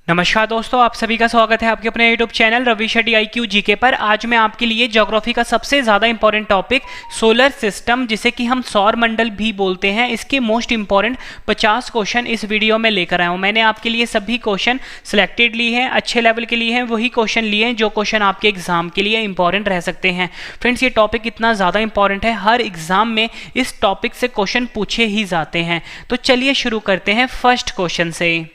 नमस्कार दोस्तों, आप सभी का स्वागत है आपके अपने YouTube channel Ravi Shetty IQ GK पर। आज मैं आपके लिए ज्योग्राफी का सबसे ज़्यादा इंपॉर्टेंट टॉपिक सोलर सिस्टम, जिसे कि हम सौर मंडल भी बोलते हैं, इसके मोस्ट इंपॉर्टेंट 50 क्वेश्चन इस वीडियो में लेकर आया हूँ। मैंने आपके लिए सभी क्वेश्चन सिलेक्टेड लिए हैं, अच्छे लेवल के लिए हैं, वही क्वेश्चन लिए हैं जो क्वेश्चन आपके एग्जाम के लिए इंपॉर्टेंट रह सकते हैं। फ्रेंड्स, ये टॉपिक इतना ज़्यादा इंपॉर्टेंट है, हर एग्जाम में इस टॉपिक से क्वेश्चन पूछे ही जाते हैं। तो चलिए शुरू करते हैं फर्स्ट क्वेश्चन से।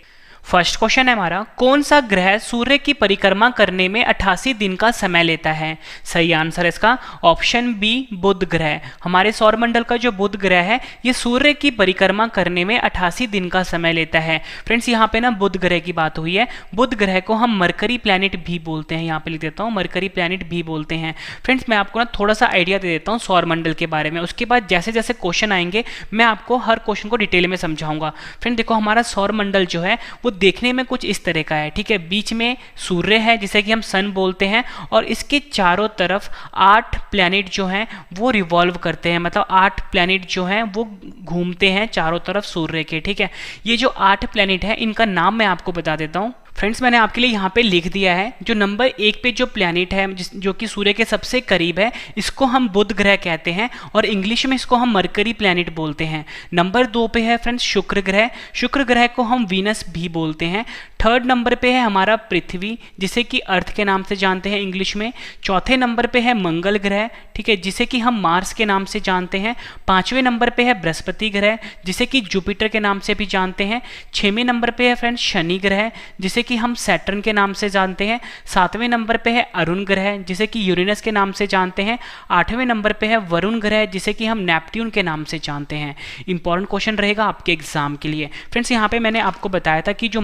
फर्स्ट क्वेश्चन है हमारा, कौन सा ग्रह सूर्य की परिक्रमा करने में 88 दिन का समय लेता है? सही आंसर है इसका ऑप्शन बी, बुध ग्रह। हमारे सौरमंडल का जो बुध ग्रह है ये सूर्य की परिक्रमा करने में 88 दिन का समय लेता है। फ्रेंड्स, यहाँ पे ना बुध ग्रह की बात हुई है। बुध ग्रह को हम मरकरी प्लैनेट भी बोलते हैं, यहाँ पे लिख देता हूँ, मरकरी प्लैनेट भी बोलते हैं। फ्रेंड्स, मैं आपको ना थोड़ा सा आइडिया दे देता हूँ सौरमंडल के बारे में, उसके बाद जैसे जैसे क्वेश्चन आएंगे मैं आपको हर क्वेश्चन को डिटेल में समझाऊंगा। फ्रेंड देखो, हमारा सौरमंडल जो है वो देखने में कुछ इस तरह का है, ठीक है। बीच में सूर्य है जिसे कि हम सन बोलते हैं, और इसके चारों तरफ 8 प्लैनेट जो हैं वो रिवॉल्व करते हैं, मतलब 8 प्लैनेट जो हैं वो घूमते हैं चारों तरफ सूर्य के, ठीक है। ये जो 8 प्लैनेट है इनका नाम मैं आपको बता देता हूँ। फ्रेंड्स, मैंने आपके लिए यहाँ पे लिख दिया है। जो नंबर 1 पे जो प्लैनेट है जो कि सूर्य के सबसे करीब है, इसको हम बुध ग्रह कहते हैं, और इंग्लिश में इसको हम मरकरी प्लैनेट बोलते हैं। नंबर 2 पे है फ्रेंड्स शुक्र ग्रह। शुक्र ग्रह को हम वीनस भी बोलते हैं। थर्ड नंबर पे है हमारा पृथ्वी, जिसे कि अर्थ के नाम से जानते हैं इंग्लिश में। चौथे नंबर पे है मंगल ग्रह, ठीक है, जिसे कि हम मार्स के नाम से जानते हैं। 5वें नंबर पे है बृहस्पति ग्रह, जिसे कि जुपिटर के नाम से भी जानते हैं। 6वें नंबर पे है फ्रेंड्स शनि ग्रह, जिसे कि हम सैटर्न के नाम से जानते हैं। 7वें नंबर पे है अरुण ग्रह, जिसे कि यूरेनस के नाम से जानते हैं। 8वें नंबर पे है वरुण ग्रह, जिसे कि हम नेपट्यून के नाम से जानते हैं। इंपॉर्टेंट क्वेश्चन रहेगा आपके एग्जाम के लिए। फ्रेंड्स, यहाँ पे मैंने आपको बताया था कि जो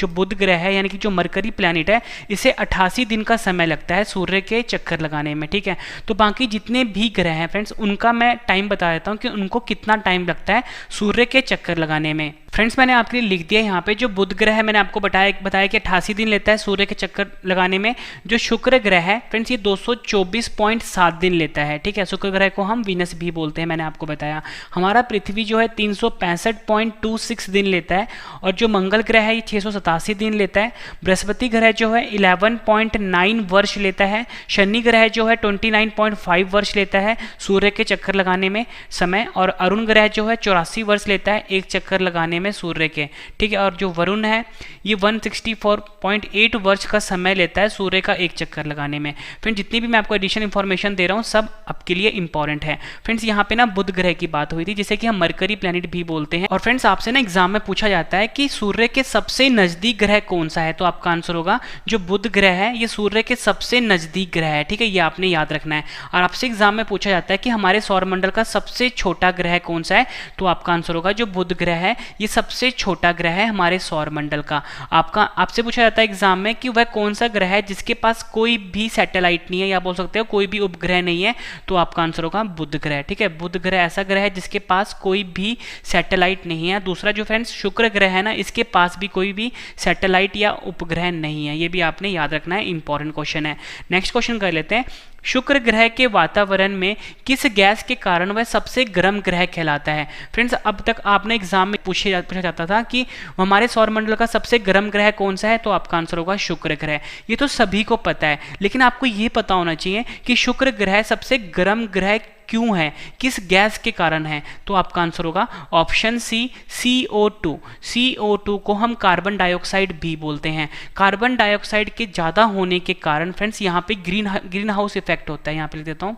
बुध ग्रह है यानी कि जो मरकरी प्लैनेट है, इसे 88 दिन का समय लगता है सूर्य के चक्कर लगाने में, ठीक है। तो बाकी जितने भी ग्रह हैं फ्रेंड्स, उनका मैं टाइम बता देता हूँ कि उनको कितना टाइम लगता है सूर्य के चक्कर लगाने में। फ्रेंड्स, मैंने आपके लिए लिख दिया यहाँ पे, जो बुध ग्रह है मैंने आपको बताया कि 88 दिन लेता है सूर्य के चक्कर लगाने में। जो शुक्र ग्रह है फ्रेंड्स, ये 224.7 दिन लेता है, ठीक है। शुक्र ग्रह को हम वीनस भी बोलते हैं, मैंने आपको बताया। हमारा पृथ्वी जो है 365.26 दिन लेता है, और जो मंगल ग्रह है ये 687 दिन लेता है। बृहस्पति ग्रह जो है 11.9 वर्ष लेता है। शनि ग्रह जो है 29.5 वर्ष लेता है सूर्य के चक्कर लगाने में समय, और अरुण ग्रह जो है 84 वर्ष लेता है एक चक्कर लगाने में सूर्य के, ठीक है। और जो वरुण है ये 164.8 वर्ष का समय लेता है सूर्य का एक चक्कर लगाने में। फ्रेंड्स, जितनी भी मैं आपको एडिशनल इंफॉर्मेशन दे रहा हूँ सब आपके लिए इंपॉर्टेंट है। फ्रेंड्स, यहाँ पे ना बुध ग्रह की बात हुई थी, जिसे कि हम मरकरी प्लैनेट भी बोलते हैं। और फ्रेंड्स, आपसे ना एग्जाम में पूछा जाता है कि सूर्य के सबसे नजदीक ग्रह कौन सा है, तो आपका आंसर होगा जो बुध ग्रह है, ये सूर्य के सबसे नजदीक ग्रह है, ठीक है। ये आपने याद रखना है। और आपसे एग्जाम में पूछा जाता है कि हमारे सौरमंडल का सबसे छोटा ग्रह कौन सा है, तो आपका आंसर होगा जो बुध ग्रह है, ये सबसे छोटा ग्रह है हमारे सौरमंडल का। आपसे पूछा जाता है एग्जाम में कि वह कौन सा ग्रह है जिसके पास कोई भी सैटेलाइट नहीं है, या बोल सकते हो कोई भी उपग्रह नहीं है, तो आपका आंसर होगा बुध ग्रह, ठीक है। बुध ग्रह ऐसा ग्रह है जिसके पास कोई भी सैटेलाइट नहीं है। दूसरा जो फ्रेंड्स शुक्र ग्रह है ना, इसके पास भी कोई भी सैटेलाइट या उपग्रह नहीं है, ये भी आपने याद रखना है, इंपॉर्टेंट क्वेश्चन है। नेक्स्ट क्वेश्चन कर लेते हैं। शुक्र ग्रह के वातावरण में किस गैस के कारण वह सबसे गर्म ग्रह कहलाता है? फ्रेंड्स, अब तक आपने एग्जाम में पूछा जाता था कि हमारे सौरमंडल का सबसे गर्म ग्रह कौन सा है, तो आपका आंसर होगा शुक्र ग्रह। ये तो सभी को पता है, लेकिन आपको ये पता होना चाहिए कि शुक्र ग्रह सबसे गर्म ग्रह क्यों है, किस गैस के कारण है, तो आपका आंसर होगा ऑप्शन सी, CO2। CO2 को हम कार्बन डाइऑक्साइड भी बोलते हैं। कार्बन डाइऑक्साइड के ज़्यादा होने के कारण फ्रेंड्स यहाँ पे ग्रीन हाउस इफेक्ट होता है, यहाँ पे लिख देता हूँ,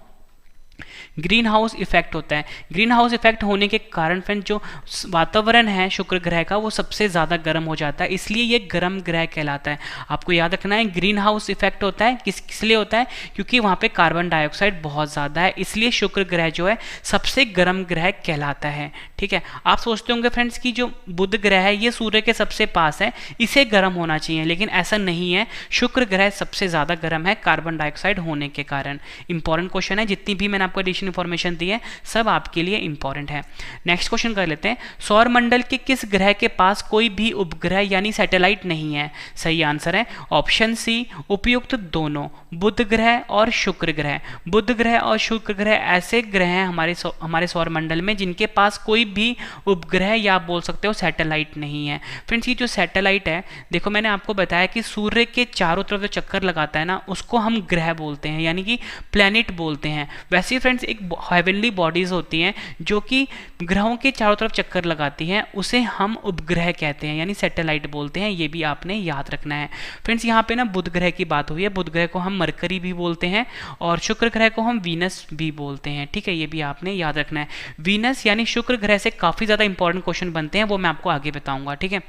ग्रीन हाउस इफेक्ट होता है। ग्रीन हाउस इफेक्ट होने के कारण फ्रेंड जो वातावरण है शुक्र ग्रह का वो सबसे ज़्यादा गर्म हो जाता है, इसलिए ये गर्म ग्रह कहलाता है। आपको याद रखना है, ग्रीन हाउस इफेक्ट होता है किस लिए होता है, क्योंकि वहाँ पे कार्बन डाइऑक्साइड बहुत ज़्यादा है, इसलिए शुक्र ग्रह जो है सबसे गर्म ग्रह कहलाता है, ठीक है। आप सोचते होंगे फ्रेंड्स कि जो बुध ग्रह है ये सूर्य के सबसे पास है, इसे गर्म होना चाहिए, लेकिन ऐसा नहीं है। शुक्र ग्रह सबसे ज़्यादा गर्म है कार्बन डाइऑक्साइड होने के कारण। इंपॉर्टेंट क्वेश्चन है, जितनी भी मैंने आपको एडिशनल इन्फॉर्मेशन दी है सब आपके लिए इंपॉर्टेंट है। नेक्स्ट क्वेश्चन कर लेते हैं, सौर मंडल के किस ग्रह के पास कोई भी उपग्रह यानी सैटेलाइट नहीं है? सही आंसर है ऑप्शन सी उपयुक्त दोनों, बुध ग्रह और शुक्र ग्रह। बुध ग्रह और शुक्र ग्रह ऐसे ग्रह हैं हमारे सौर मंडल में जिनके पास कोई भी उपग्रह या आप बोल सकते हो सैटेलाइट नहीं है। फ्रेंड्स ये जो सैटेलाइट है, देखो मैंने आपको बताया कि सूर्य के चारों तरफ जो चक्कर लगाता है ना, उसको हम ग्रह बोलते हैं यानी कि प्लैनेट बोलते हैं। वैसे ही फ्रेंड्स एक हेवनली बॉडीज होती हैं जो कि ग्रहों के चारों तरफ चक्कर लगाती हैं, उसे हम उपग्रह कहते हैं यानी सैटेलाइट बोलते हैं। ये भी आपने याद रखना है। फ्रेंड्स यहाँ पे ना बुध ग्रह की बात हुई है, बुध ग्रह को हम मरकरी भी बोलते हैं और शुक्र ग्रह को हम वीनस भी बोलते हैं। ठीक है, ये भी आपने याद रखना है। वीनस यानी शुक्र ग्रह से काफी ज्यादा इंपॉर्टेंट क्वेश्चन बनते हैं, वो मैं आपको आगे बताऊंगा। ठीक है,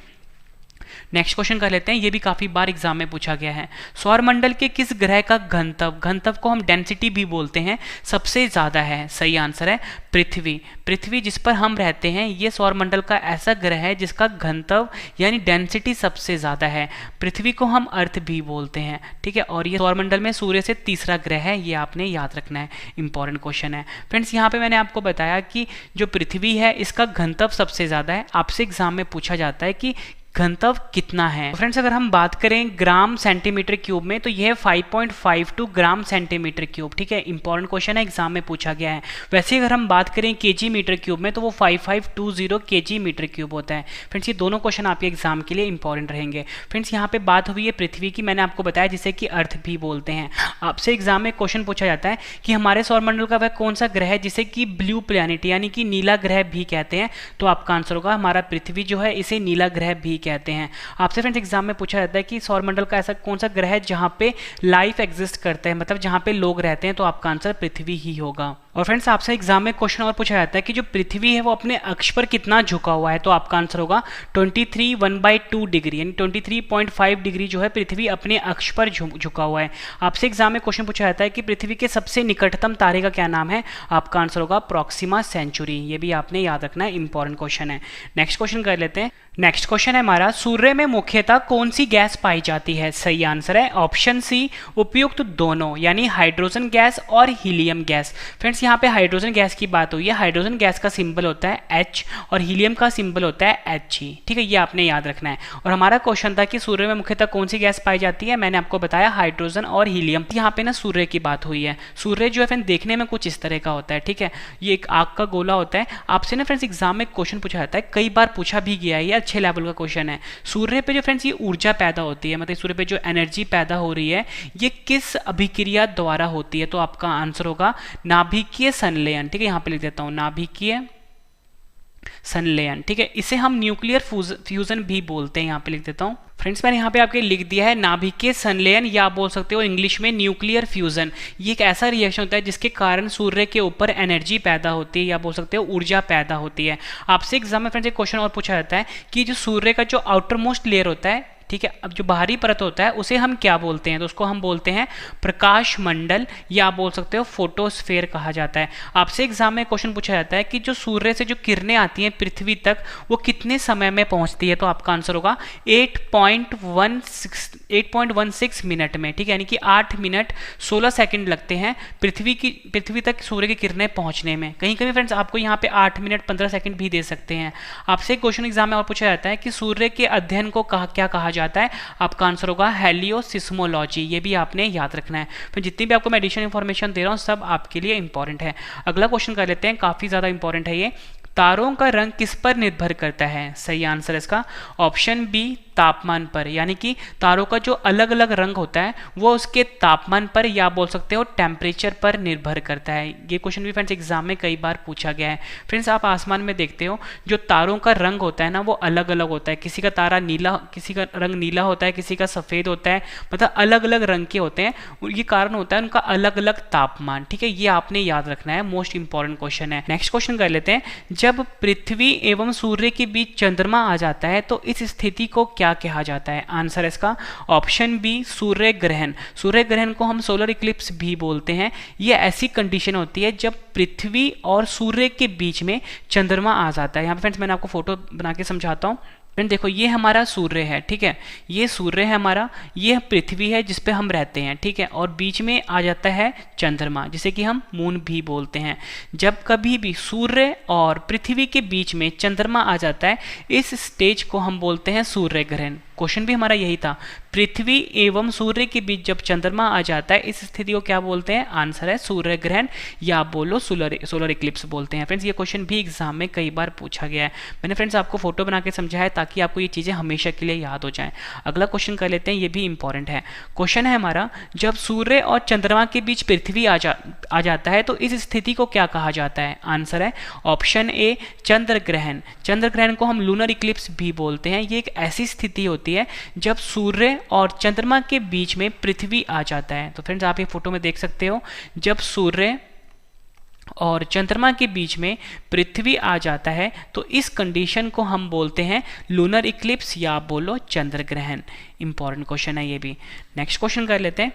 नेक्स्ट क्वेश्चन कर लेते हैं, ये भी काफी बार एग्जाम में पूछा गया है। सौर मंडल के किस ग्रह का घनत्व, घनत्व को हम डेंसिटी भी बोलते हैं, सबसे ज्यादा है? सही आंसर है पृथ्वी। पृथ्वी जिस पर हम रहते हैं ये सौर मंडल का ऐसा ग्रह है जिसका घनत्व यानी डेंसिटी सबसे ज्यादा है। पृथ्वी को हम अर्थ भी बोलते हैं। ठीक है, और ये सौर मंडल में सूर्य से तीसरा ग्रह है, ये आपने याद रखना है, इंपॉर्टेंट क्वेश्चन है। फ्रेंड्स यहाँ पे मैंने आपको बताया कि जो पृथ्वी है इसका घनत्व सबसे ज्यादा है। आपसे एग्जाम में पूछा जाता है कि घनत्व कितना है। फ्रेंड्स अगर हम बात करें ग्राम सेंटीमीटर क्यूब में तो यह 5.52 ग्राम सेंटीमीटर क्यूब। ठीक है, इंपॉर्टेंट क्वेश्चन है, एग्जाम में पूछा गया है। वैसे अगर हम बात करें केजी मीटर क्यूब में तो वो 5520 केजी मीटर क्यूब होता है। फ्रेंड्स ये दोनों क्वेश्चन आपके एग्जाम के लिए इंपॉर्टेंट रहेंगे। फ्रेंड्स यहाँ पे बात हुई है पृथ्वी की, मैंने आपको बताया जिसे कि अर्थ भी बोलते हैं। आपसे एग्जाम में क्वेश्चन पूछा जाता है कि हमारे सौरमंडल का वह कौन सा ग्रह है जिसे कि ब्लू प्लैनेट यानी कि नीला ग्रह भी कहते हैं, तो आपका आंसर होगा हमारा पृथ्वी जो है इसे नीला ग्रह भी कहते हैं। आपसे फ्रेंड्स एग्जाम में पूछा जाता है कि सौरमंडल का ऐसा कौन सा ग्रह है जहां पे लाइफ एग्जिस्ट करता है, मतलब जहां पे लोग रहते हैं, तो आपका आंसर पृथ्वी ही होगा। और फ्रेंड्स आपसे एग्जाम में क्वेश्चन और पूछा जाता है कि जो पृथ्वी है वो अपने अक्ष पर कितना झुका हुआ है, तो आपका आंसर होगा 23 डिग्री यानी 23.5 डिग्री जो है पृथ्वी अपने अक्ष पर झुका हुआ है। आपसे एग्जाम में क्वेश्चन पूछा जाता है कि पृथ्वी के सबसे निकटतम तारे का क्या नाम है, आपका आंसर होगा प्रॉक्सिमा सेंचुरी। ये भी आपने याद रखना है, इंपॉर्टेंट क्वेश्चन है। नेक्स्ट क्वेश्चन कर लेते हैं। नेक्स्ट क्वेश्चन है हमारा, सूर्य में मुख्यतः कौन सी गैस पाई जाती है? सही आंसर है ऑप्शन सी उपयुक्त दोनों यानी हाइड्रोजन गैस और हीलियम गैस। फ्रेंड्स यहाँ पे हाइड्रोजन गैस की बात हुई है, हाइड्रोजन गैस का सिंबल होता है H और हीलियम का सिंबल होता है He। ठीक है, ये आपने याद रखना है। और हमारा क्वेश्चन था कि सूर्य में मुख्यतः कौन सी गैस पाई जाती है, मैंने आपको बताया हाइड्रोजन और हीलियम। यहाँ पे ना सूर्य की बात हुई है। सूर्य जो है फ्रेंड्स देखने में कुछ इस तरह का होता है। ठीक है, ये एक आग का गोला होता है। आपसे ना फ्रेंड्स एग्जाम में क्वेश्चन पूछा जाता है, कई बार पूछा भी गया है, ये अच्छे लेवल का क्वेश्चन है। सूर्य पे जो फ्रेंड्स ये ऊर्जा पैदा होती है, मतलब सूर्य पे जो एनर्जी पैदा हो रही है ये किस अभिक्रिया द्वारा होती है, तो आपका आंसर होगा नाभिकीय संलयन। ठीक है, यहाँ पे लिख देता हूं नाभिकीय संलयन। ठीक है, इसे हम न्यूक्लियर फ्यूजन भी बोलते हैं, यहाँ पे लिख देता हूं। फ्रेंड्स मैंने यहाँ पे आपके लिख दिया है नाभिकीय संलयन, या आप बोल सकते हो इंग्लिश में न्यूक्लियर फ्यूजन। ये एक ऐसा रिएक्शन होता है जिसके कारण सूर्य के ऊपर एनर्जी पैदा होती है, या बोल सकते हो ऊर्जा पैदा होती है। आपसे एग्जाम में फ्रेंड्स एक क्वेश्चन और पूछा जाता है कि जो सूर्य का जो आउटर मोस्ट लेयर होता है, ठीक है, अब जो बाहरी परत होता है उसे हम क्या बोलते हैं, तो उसको हम बोलते हैं प्रकाश मंडल, या आप बोल सकते हो फोटोस्फेयर कहा जाता है। आपसे एग्जाम में क्वेश्चन पूछा जाता है कि जो सूर्य से जो किरणें आती हैं पृथ्वी तक वो कितने समय में पहुंचती है, तो आपका आंसर होगा 8.16 मिनट में। ठीक है, यानी कि 8 मिनट 16 सेकंड लगते हैं पृथ्वी तक सूर्य की किरणें पहुंचने में। कहीं कहीं फ्रेंड्स आपको यहाँ पे 8 मिनट 15 सेकंड भी दे सकते हैं। आपसे क्वेश्चन एग्जाम में और पूछा जाता है कि सूर्य के अध्ययन को क्या कहा जाता है, आपका आंसर होगा हेलियोसिस्मोलॉजी। ये भी आपने याद रखना है। फिर जितनी भी आपको मैं एडिशनल इंफॉर्मेशन दे रहा हूं सब आपके लिए इंपॉर्टेंट है। अगला क्वेश्चन कर लेते हैं, काफी ज्यादा इंपॉर्टेंट है ये। तारों का रंग किस पर निर्भर करता है? सही आंसर है इसका ऑप्शन बी तापमान पर, यानी कि तारों का जो अलग अलग रंग होता है वो उसके तापमान पर, या बोल सकते हो टेम्परेचर पर निर्भर करता है। ये क्वेश्चन भी फ्रेंड्स एग्जाम में कई बार पूछा गया है। फ्रेंड्स आप आसमान में देखते हो जो तारों का रंग होता है ना वो अलग अलग होता है, किसी का तारा नीला, किसी का रंग नीला होता है, किसी का सफेद होता है, मतलब अलग अलग रंग के होते हैं। ये कारण होता है उनका अलग अलग तापमान। ठीक है, ये आपने याद रखना है, मोस्ट इंपॉर्टेंट क्वेश्चन है। नेक्स्ट क्वेश्चन कर लेते हैं, जब पृथ्वी एवं सूर्य के बीच चंद्रमा आ जाता है तो इस स्थिति को क्या कहा जाता है? आंसर है इसका ऑप्शन बी सूर्य ग्रहण। सूर्य ग्रहण को हम सोलर इक्लिप्स भी बोलते हैं। यह ऐसी कंडीशन होती है जब पृथ्वी और सूर्य के बीच में चंद्रमा आ जाता है। यहाँ पे फ्रेंड्स मैंने आपको फोटो बना के समझाता हूँ। फ्रेंड देखो ये हमारा सूर्य है, ठीक है, ये सूर्य है हमारा, ये पृथ्वी है जिस पे हम रहते हैं, ठीक है, और बीच में आ जाता है चंद्रमा जिसे कि हम मून भी बोलते हैं। जब कभी भी सूर्य और पृथ्वी के बीच में चंद्रमा आ जाता है, इस स्टेज को हम बोलते हैं सूर्य ग्रहण। क्वेश्चन भी हमारा यही था, पृथ्वी एवं सूर्य के बीच जब चंद्रमा आ जाता है इस स्थिति को क्या बोलते हैं? आंसर है सूर्य ग्रहण, या आप बोलो सोलर इक्लिप्स बोलते हैं। फ्रेंड्स ये क्वेश्चन भी एग्जाम में कई बार पूछा गया है। मैंने फ्रेंड्स आपको फोटो बना के समझाया है ताकि आपको ये चीजें हमेशा के लिए याद हो जाएं। अगला क्वेश्चन कर लेते हैं, ये भी इंपॉर्टेंट है। क्वेश्चन है हमारा, जब सूर्य और चंद्रमा के बीच पृथ्वी आ जाता है तो इस स्थिति को क्या कहा जाता है? आंसर है ऑप्शन ए चंद्र ग्रहण। चंद्र ग्रहण को हम लूनर इक्लिप्स भी बोलते हैं। ये एक ऐसी स्थिति होती है जब सूर्य और चंद्रमा के बीच में पृथ्वी आ जाता है। तो फ्रेंड्स आप ये फोटो में देख सकते हो, जब सूर्य और चंद्रमा के बीच में पृथ्वी आ जाता है तो इस कंडीशन को हम बोलते हैं लूनर इक्लिप्स, या आप बोलो चंद्र ग्रहण। इंपॉर्टेंट क्वेश्चन है ये भी। नेक्स्ट क्वेश्चन कर लेते हैं,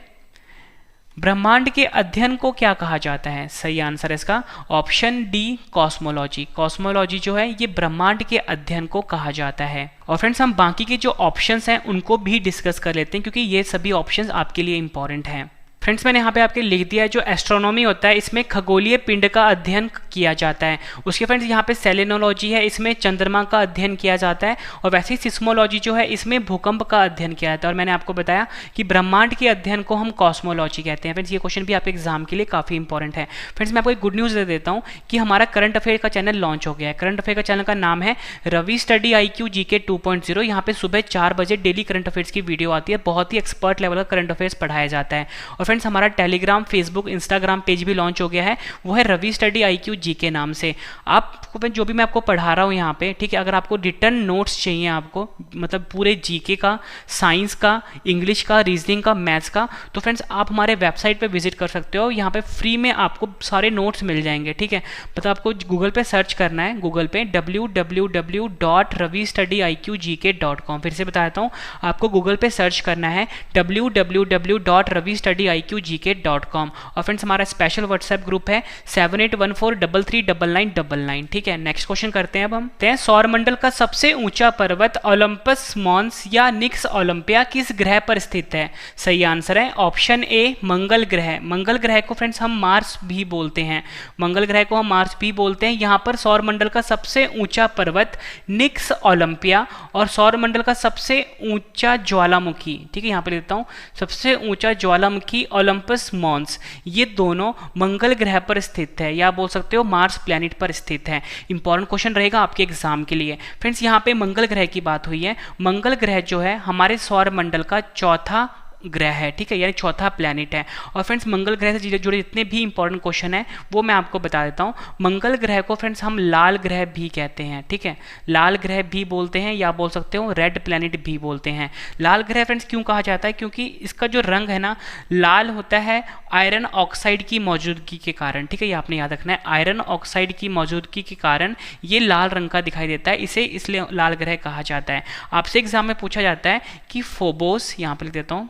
ब्रह्मांड के अध्ययन को क्या कहा जाता है? सही आंसर है इसका ऑप्शन डी कॉस्मोलॉजी। कॉस्मोलॉजी जो है ये ब्रह्मांड के अध्ययन को कहा जाता है। और फ्रेंड्स हम बाकी के जो ऑप्शंस हैं उनको भी डिस्कस कर लेते हैं क्योंकि ये सभी ऑप्शंस आपके लिए इंपॉर्टेंट हैं। फ्रेंड्स मैंने यहाँ पे आपके लिख दिया है, जो एस्ट्रोनॉमी होता है इसमें खगोलीय पिंड का अध्ययन किया जाता है। उसके फ्रेंड्स यहाँ पे सेलेनोलॉजी है, इसमें चंद्रमा का अध्ययन किया जाता है। और वैसे ही सिस्मोलॉजी जो है इसमें भूकंप का अध्ययन किया जाता है। और मैंने आपको बताया कि ब्रह्मांड के अध्ययन को हम कॉस्मोलॉजी कहते हैं। फ्रेंड्स ये क्वेश्चन भी आपके एग्जाम के लिए काफी इंपॉर्टेंट है। फ्रेंड्स मैं आपको एक गुड न्यूज़ दे देता हूँ कि हमारा करंट अफेयर का चैनल लॉन्च हो गया है। करंट अफेयर का चैनल का नाम है रवि स्टडी IQ GK 2.0। यहाँ पे सुबह 4 बजे डेली करंट अफेयर्स की वीडियो आती है। बहुत ही एक्सपर्ट लेवल का करंट अफेयर्स पढ़ाया जाता है। और फ्रेंड्स हमारा टेलीग्राम, फेसबुक, इंस्टाग्राम पेज भी लॉन्च हो गया है, वो है रवि स्टडी IQ GK नाम से। आपको जो भी मैं आपको पढ़ा रहा हूँ यहाँ पे, ठीक है, अगर आपको रिटर्न नोट्स चाहिए, आपको मतलब पूरे GK का, साइंस का, इंग्लिश का, रीजनिंग का, मैथ्स का, तो फ्रेंड्स आप हमारे वेबसाइट पे विजिट कर सकते हो। यहाँ पे फ्री में आपको सारे नोट्स मिल जाएंगे, ठीक है। मतलब आपको गूगल पे सर्च करना है, गूगल पे www.ravistudiiqgk.com। फिर से बताता हूँ, आपको गूगल पे सर्च करना है www.ravistudiiqgk.com। और फ्रेंड्स हमारा स्पेशल व्हाट्सएप ग्रुप है 7814339999, ठीक है। नेक्स्ट क्वेश्चन करते हैं अब हम। सौर मंडल का सबसे ऊंचा पर्वत ओलंपस मॉन्स या निक्स ओलंपिया किस ग्रह पर स्थित है? सही आंसर है ऑप्शन ए मंगल ग्रह। मंगल ग्रह को फ्रेंड्स हम मार्स भी बोलते हैं। मंगल ग्रह को हम मार्स भी बोलते हैं। यहाँ पर सौर मंडल का सबसे ऊंचा पर्वत निक्स ओलंपिया और सौर मंडल का सबसे ऊंचा ज्वालामुखी, ठीक है, यहाँ पे देता हूँ, सबसे ऊंचा ज्वालामुखी ओलंपस मॉन्स, ये दोनों मंगल ग्रह पर स्थित है, या बोल सकते हो मार्स प्लैनेट पर स्थित है। इंपॉर्टेंट क्वेश्चन रहेगा आपके एग्जाम के लिए। फ्रेंड्स यहाँ पे मंगल ग्रह की बात हुई है। मंगल ग्रह जो है हमारे सौर मंडल का चौथा ग्रह है, ठीक है, यानी चौथा प्लैनेट है। और फ्रेंड्स मंगल ग्रह से जुड़े जितने भी इंपॉर्टेंट क्वेश्चन है वो मैं आपको बता देता हूँ। मंगल ग्रह को फ्रेंड्स हम लाल ग्रह भी कहते हैं, ठीक है, लाल ग्रह भी बोलते हैं, या बोल सकते हो रेड प्लैनेट भी बोलते हैं। लाल ग्रह फ्रेंड्स क्यों कहा जाता है? क्योंकि इसका जो रंग है ना लाल होता है आयरन ऑक्साइड की मौजूदगी के कारण, ठीक है, ये आपने याद रखना है। आयरन ऑक्साइड की मौजूदगी के कारण ये लाल रंग का दिखाई देता है, इसे इसलिए लाल ग्रह कहा जाता है। आपसे एग्जाम में पूछा जाता है कि फोबोस, यहाँ पर लिख देता हूँ,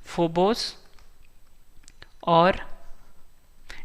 फोबोस और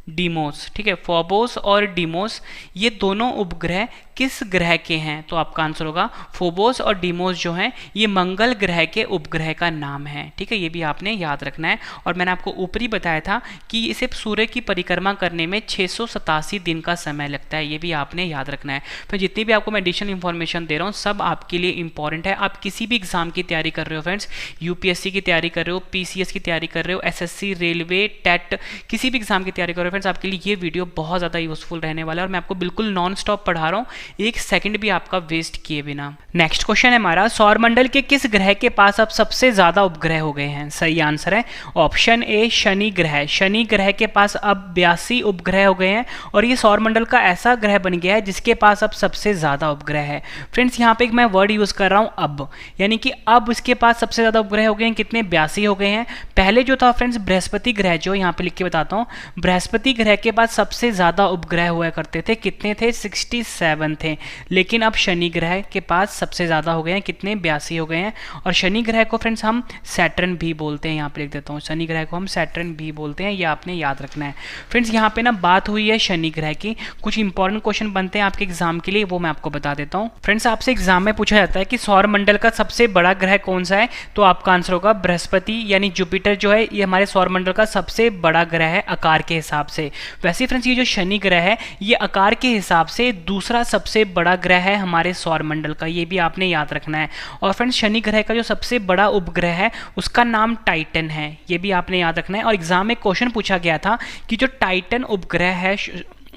डीमोस, ठीक है, फोबोस और डीमोस ये दोनों उपग्रह किस ग्रह के हैं? तो आपका आंसर होगा फोबोस और डीमोस जो हैं ये मंगल ग्रह के उपग्रह का नाम है, ठीक है, ये भी आपने याद रखना है। और मैंने आपको ऊपरी बताया था कि इसे सूर्य की परिक्रमा करने में 687 दिन का समय लगता है, ये भी आपने याद रखना है। तो जितनी भी आपको मैं एडिशनल इन्फॉर्मेशन दे रहा हूँ सब आपके लिए इंपॉर्टेंट है। आप किसी भी एग्जाम की तैयारी कर रहे हो फ्रेंड्स, UPSC की तैयारी कर रहे हो, PCS की तैयारी कर रहे हो, SSC, रेलवे, टेट, किसी भी एग्जाम की तैयारी कर रहे हो फ्रेंड्स, आपके लिए ये वीडियो बहुत ज़्यादा यूजफुल रहने वाला है। और मैं आपको बिल्कुल नॉन स्टॉप पढ़ा रहा हूँ, एक सेकंड भी आपका वेस्ट किए बिना। नेक्स्ट क्वेश्चन है हमारा, सौरमंडल के किस ग्रह के पास अब सबसे ज्यादा उपग्रह हो गए हैं? सही आंसर है ऑप्शन ए शनि ग्रह। शनि ग्रह के पास अब 82 उपग्रह हो गए हैं और ये सौरमंडल का ऐसा ग्रह बन गया है जिसके पास अब सबसे ज्यादा उपग्रह है। फ्रेंड्स यहाँ पे एक मैं वर्ड यूज कर रहा हूँ अब, यानी कि अब इसके पास सबसे ज्यादा उपग्रह हो गए हैं। कितने? 82 हो गए हैं। पहले जो था फ्रेंड्स बृहस्पति ग्रह, जो यहाँ पे लिख के बताता हूँ, बृहस्पति बृहस्पति ग्रह के बाद सबसे ज़्यादा उपग्रह हुआ करते थे, कितने थे? 67 थे। लेकिन अब शनि ग्रह के पास सबसे ज़्यादा हो गए हैं, कितने? 82 हो गए हैं। और शनि ग्रह को फ्रेंड्स हम सैटर्न भी बोलते हैं, यहाँ पे लिख देता हूँ, शनि ग्रह को हम सैटर्न भी बोलते हैं, ये आपने याद रखना है। फ्रेंड्स यहाँ पे ना बात हुई है शनि ग्रह की, कुछ इंपॉर्टेंट क्वेश्चन बनते हैं आपके एग्जाम के लिए, वो मैं आपको बता देता हूँ। फ्रेंड्स आपसे एग्जाम में पूछा जाता है कि सौर मंडल का सबसे बड़ा ग्रह कौन सा है, तो आपका आंसर होगा बृहस्पति, यानी जुपिटर जो है ये हमारे सौर मंडल का सबसे बड़ा ग्रह है आकार के हिसाब से। वैसे फ्रेंड्स ये जो शनि ग्रह है ये आकार के हिसाब से दूसरा सबसे बड़ा ग्रह है हमारे सौर मंडल का, ये भी आपने याद रखना है। और फ्रेंड्स शनि ग्रह का जो सबसे बड़ा उपग्रह है उसका नाम टाइटन है, ये भी आपने याद रखना है। और एग्जाम में क्वेश्चन पूछा गया था कि जो टाइटन उपग्रह है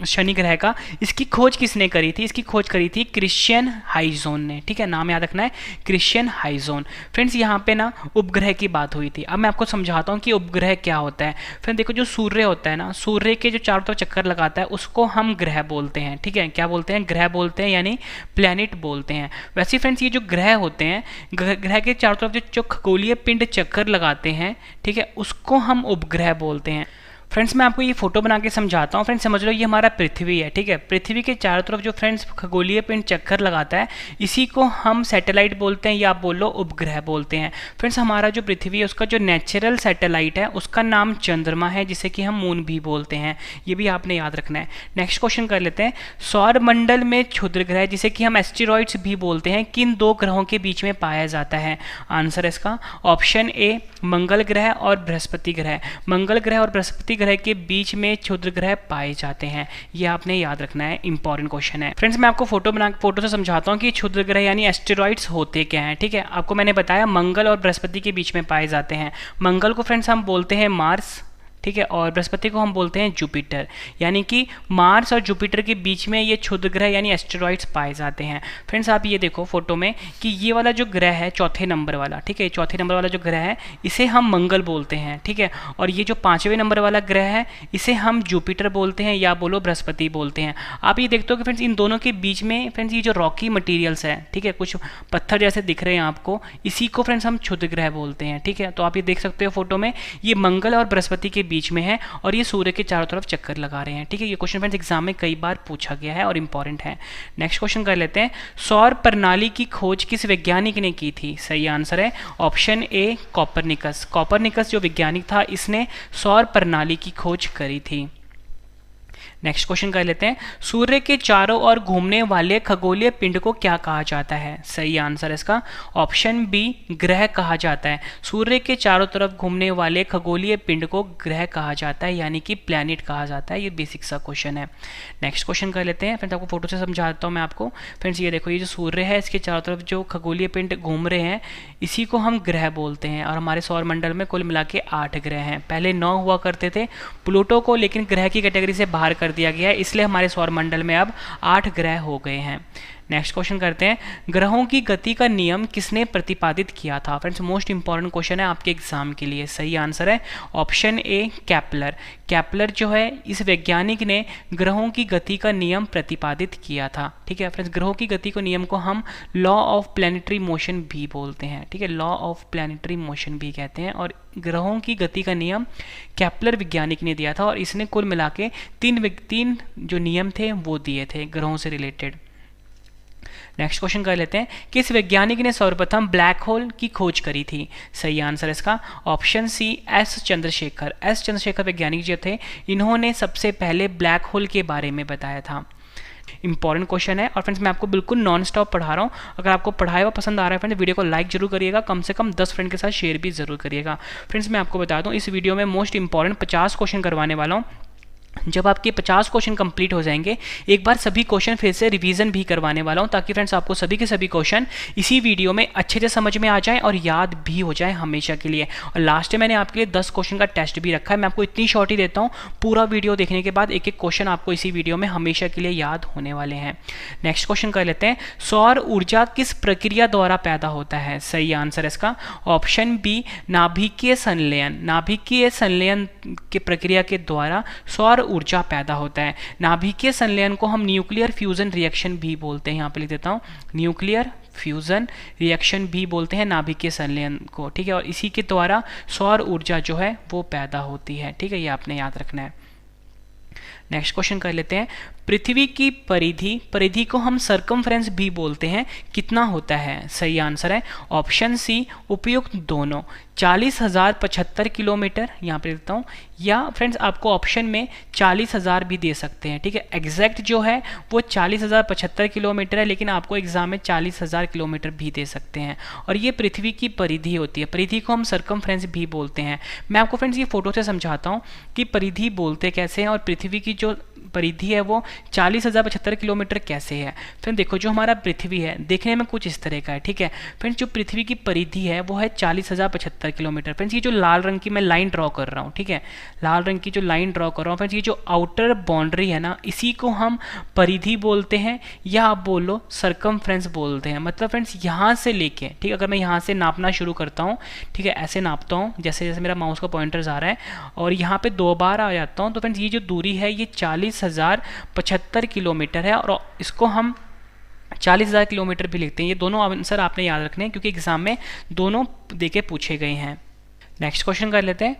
शनि ग्रह का, इसकी खोज किसने करी थी? इसकी खोज करी थी क्रिश्चियन हाइजोन ने, ठीक है, नाम याद रखना है, क्रिश्चियन हाइजोन। फ्रेंड्स यहाँ पे ना उपग्रह की बात हुई थी, अब मैं आपको समझाता हूँ कि उपग्रह क्या होता है। फ्रेंड देखो, जो सूर्य होता है ना, सूर्य के जो चारों तरफ चक्कर लगाता है उसको हम ग्रह बोलते हैं, ठीक है, क्या बोलते हैं? ग्रह बोलते हैं, यानी प्लैनेट बोलते हैं। वैसे फ्रेंड्स ये जो ग्रह होते हैं, ग्रह के चारों तरफ जो खगोलीय पिंड चक्कर लगाते हैं, ठीक है, उसको हम उपग्रह बोलते हैं। फ्रेंड्स मैं आपको ये फोटो बना के समझाता हूँ। फ्रेंड्स समझ लो ये हमारा पृथ्वी है, ठीक है, पृथ्वी के चारों तरफ जो फ्रेंड्स खगोलीय पिंड चक्कर लगाता है इसी को हम सैटेलाइट बोलते हैं, या आप बोल लो उपग्रह बोलते हैं। फ्रेंड्स हमारा जो पृथ्वी है उसका जो नेचुरल सैटेलाइट है उसका नाम चंद्रमा है, जिसे कि हम मून भी बोलते हैं, ये भी आपने याद रखना है। नेक्स्ट क्वेश्चन कर लेते हैं, सौर मंडल में क्षुद्र ग्रह जिसे कि हम एस्टेरॉइड्स भी बोलते हैं किन दो ग्रहों के बीच में पाया जाता है? आंसर है इसका ऑप्शन ए मंगल ग्रह और बृहस्पति ग्रह। मंगल ग्रह और बृहस्पति ग्रह के बीच में क्षुद्र ग्रह पाए जाते हैं, ये आपने याद रखना है, इंपॉर्टेंट क्वेश्चन है। फ्रेंड्स मैं आपको फोटो से समझाता हूँ कि क्षुद्र ग्रह यानी एस्टेरॉइड्स होते क्या हैं, ठीक है। आपको मैंने बताया मंगल और बृहस्पति के बीच में पाए जाते हैं। मंगल को फ्रेंड्स हम बोलते हैं मार्स, ठीक है, और बृहस्पति को हम बोलते हैं जुपिटर, यानी कि मार्स और जुपिटर के बीच में ये क्षुद्र ग्रह यानी एस्टेरॉइड्स पाए जाते हैं। फ्रेंड्स आप ये देखो फोटो में कि ये वाला जो ग्रह है चौथे नंबर वाला, ठीक है, चौथे नंबर वाला जो ग्रह है इसे हम मंगल बोलते हैं, ठीक है, और ये जो 5वें नंबर वाला ग्रह है इसे हम जुपिटर बोलते हैं, या बोलो बृहस्पति बोलते हैं। आप ये देखते हो कि फ्रेंड्स इन दोनों के बीच में फ्रेंड्स ये जो रॉकी मटीरियल्स है, ठीक है, कुछ पत्थर जैसे दिख रहे हैं आपको, इसी को फ्रेंड्स हम क्षुद्र ग्रह बोलते हैं, ठीक है। तो आप ये देख सकते हो फोटो में ये मंगल और बृहस्पति के बीच में है और ये सूर्य के चारों तरफ चक्कर लगा रहे हैं, ठीक है। ये क्वेश्चन फ्रेंड्स एग्जाम में कई बार पूछा गया है और इंपॉर्टेंट है। नेक्स्ट क्वेश्चन कर लेते हैं, सौर प्रणाली की खोज किस वैज्ञानिक ने की थी? सही आंसर है ऑप्शन ए कॉपरनिकस। कॉपरनिकस जो वैज्ञानिक था इसने सौर प्रणाली की खोज करी थी। नेक्स्ट क्वेश्चन कर लेते हैं, सूर्य के चारों ओर घूमने वाले खगोलीय पिंड को क्या कहा जाता है? सही आंसर इसका ऑप्शन बी ग्रह कहा जाता है। सूर्य के चारों तरफ घूमने वाले खगोलीय पिंड को ग्रह कहा जाता है, यानी कि प्लैनेट कहा जाता है। ये बेसिक सा क्वेश्चन है। नेक्स्ट क्वेश्चन कर लेते हैं, फ्रेंड्स आपको फोटो से समझाता हूँ मैं आपको। फ्रेंड्स ये देखो, ये जो सूर्य है इसके चारों तरफ जो खगोलीय पिंड घूम रहे हैं इसी को हम ग्रह बोलते हैं, और हमारे सौर मंडल में कुल मिला के 8 ग्रह हैं। पहले 9 हुआ करते थे, प्लूटो को लेकिन ग्रह की कैटेगरी से बाहर कर दिया गया है, इसलिए हमारे सौर मंडल में अब 8 ग्रह हो गए हैं। नेक्स्ट क्वेश्चन करते हैं, ग्रहों की गति का नियम किसने प्रतिपादित किया था? फ्रेंड्स मोस्ट इंपॉर्टेंट क्वेश्चन है आपके एग्जाम के लिए। सही आंसर है ऑप्शन ए कैपलर। कैपलर जो है इस वैज्ञानिक ने ग्रहों की गति का नियम प्रतिपादित किया था, ठीक है। फ्रेंड्स ग्रहों की गति को नियम को हम लॉ ऑफ प्लैनेटरी मोशन भी बोलते हैं, ठीक है, लॉ ऑफ प्लैनेटरी मोशन भी कहते हैं। और ग्रहों की गति का नियम कैपलर वैज्ञानिक ने दिया था, और इसने कुल मिला के 3 जो नियम थे वो दिए थे ग्रहों से रिलेटेड। नेक्स्ट क्वेश्चन कर लेते हैं, किस वैज्ञानिक ने सर्वप्रथम ब्लैक होल की खोज करी थी? सही आंसर इसका option C S Chandrasekhar. S Chandrasekhar वैज्ञानिक जो थे इन्होंने सबसे पहले ब्लैक होल के बारे में बताया था। इंपॉर्टेंट क्वेश्चन है, और फ्रेंड्स मैं आपको बिल्कुल नॉन स्टॉप पढ़ा रहा हूँ। अगर आपको पढ़ाया हुआ पसंद आ रहा है फ्रेंड्स, वीडियो को लाइक जरूर करिएगा, कम से कम 10 फ्रेंड के साथ शेयर भी जरूर करिएगा। फ्रेंड्स मैं आपको बता दूँ इस वीडियो में मोस्ट इंपॉर्टेंट 50 क्वेश्चन करवाने वाला हूँ। जब आपके 50 क्वेश्चन कंप्लीट हो जाएंगे एक बार सभी क्वेश्चन फिर से रिवीजन भी करवाने वाला हूं, ताकि फ्रेंड्स आपको सभी के सभी क्वेश्चन इसी वीडियो में अच्छे से समझ में आ जाएं और याद भी हो जाए हमेशा के लिए। और लास्ट में मैंने आपके लिए 10 क्वेश्चन का टेस्ट भी रखा है। मैं आपको इतनी शॉर्ट ही देता हूं, पूरा वीडियो देखने के बाद एक एक क्वेश्चन आपको इसी वीडियो में हमेशा के लिए याद होने वाले हैं। नेक्स्ट क्वेश्चन कर लेते हैं, सौर ऊर्जा किस प्रक्रिया द्वारा पैदा होता है? सही आंसर इसका ऑप्शन बी नाभिकीय संलयन। नाभिकीय संलयन की प्रक्रिया के द्वारा सौर ऊर्जा पैदा होता है। नाभिकीय संलयन को हम न्यूक्लियर फ्यूजन रिएक्शन भी बोलते हैं, यहाँ पे लिख देता हूँ, न्यूक्लियर फ्यूजन रिएक्शन भी बोलते हैं नाभिकीय संलयन को, ठीक है। और इसी के द्वारा सौर ऊर्जा जो है वो पैदा होती है, ठीक है, ये आपने याद रखना है। नेक्स्ट क्वेश्चन कर लेते हैं, पृथ्वी की परिधि, परिधि को हम सरकमफ्रेंस भी बोलते हैं, कितना होता है? सही आंसर है ऑप्शन सी, उपयुक्त दोनों, 40,075 किलोमीटर, यहाँ पे देता हूँ, या फ्रेंड्स आपको ऑप्शन में 40,000 भी दे सकते हैं, ठीक है। एग्जैक्ट जो है वो 40,075 किलोमीटर है, लेकिन आपको एग्जाम में 40,000 किलोमीटर भी दे सकते हैं। और ये पृथ्वी की परिधि होती है, परिधि को हम सरकमफ्रेंस भी बोलते हैं। मैं आपको फ्रेंड्स ये फोटो से समझाता हूँ कि परिधि बोलते कैसे हैं और पृथ्वी की जो परिधि है वो 40,075 किलोमीटर कैसे है। फिर देखो जो हमारा पृथ्वी है देखने में कुछ इस तरह का है, ठीक है। फ्रेंड्स जो पृथ्वी की परिधि है वो है 40,075 किलोमीटर। फ्रेंड्स ये जो लाल रंग की मैं लाइन ड्रॉ कर रहा हूँ, ठीक है, लाल रंग की जो लाइन ड्रॉ कर रहा हूँ, फ्रेंड्स ये जो आउटर बाउंड्री है ना, इसी को हम परिधि बोलते हैं, या आप बोलो सरकमफ्रेंस बोलते हैं। मतलब फ्रेंड्स यहाँ से लेके, ठीक, अगर मैं यहाँ से नापना शुरू करता हूँ, ठीक है, ऐसे नापता हूँ, जैसे जैसे मेरा माउस का पॉइंटर आ रहा है, और यहाँ पे 2 बार आ जाता हूँ, तो फ्रेंड्स ये जो दूरी है ये 40,075 किलोमीटर है, और इसको हम 40,000 किलोमीटर भी लिखते हैं। ये दोनों आंसर आपने याद रखने हैं क्योंकि एग्जाम में दोनों देके पूछे गए हैं। नेक्स्ट क्वेश्चन कर लेते हैं,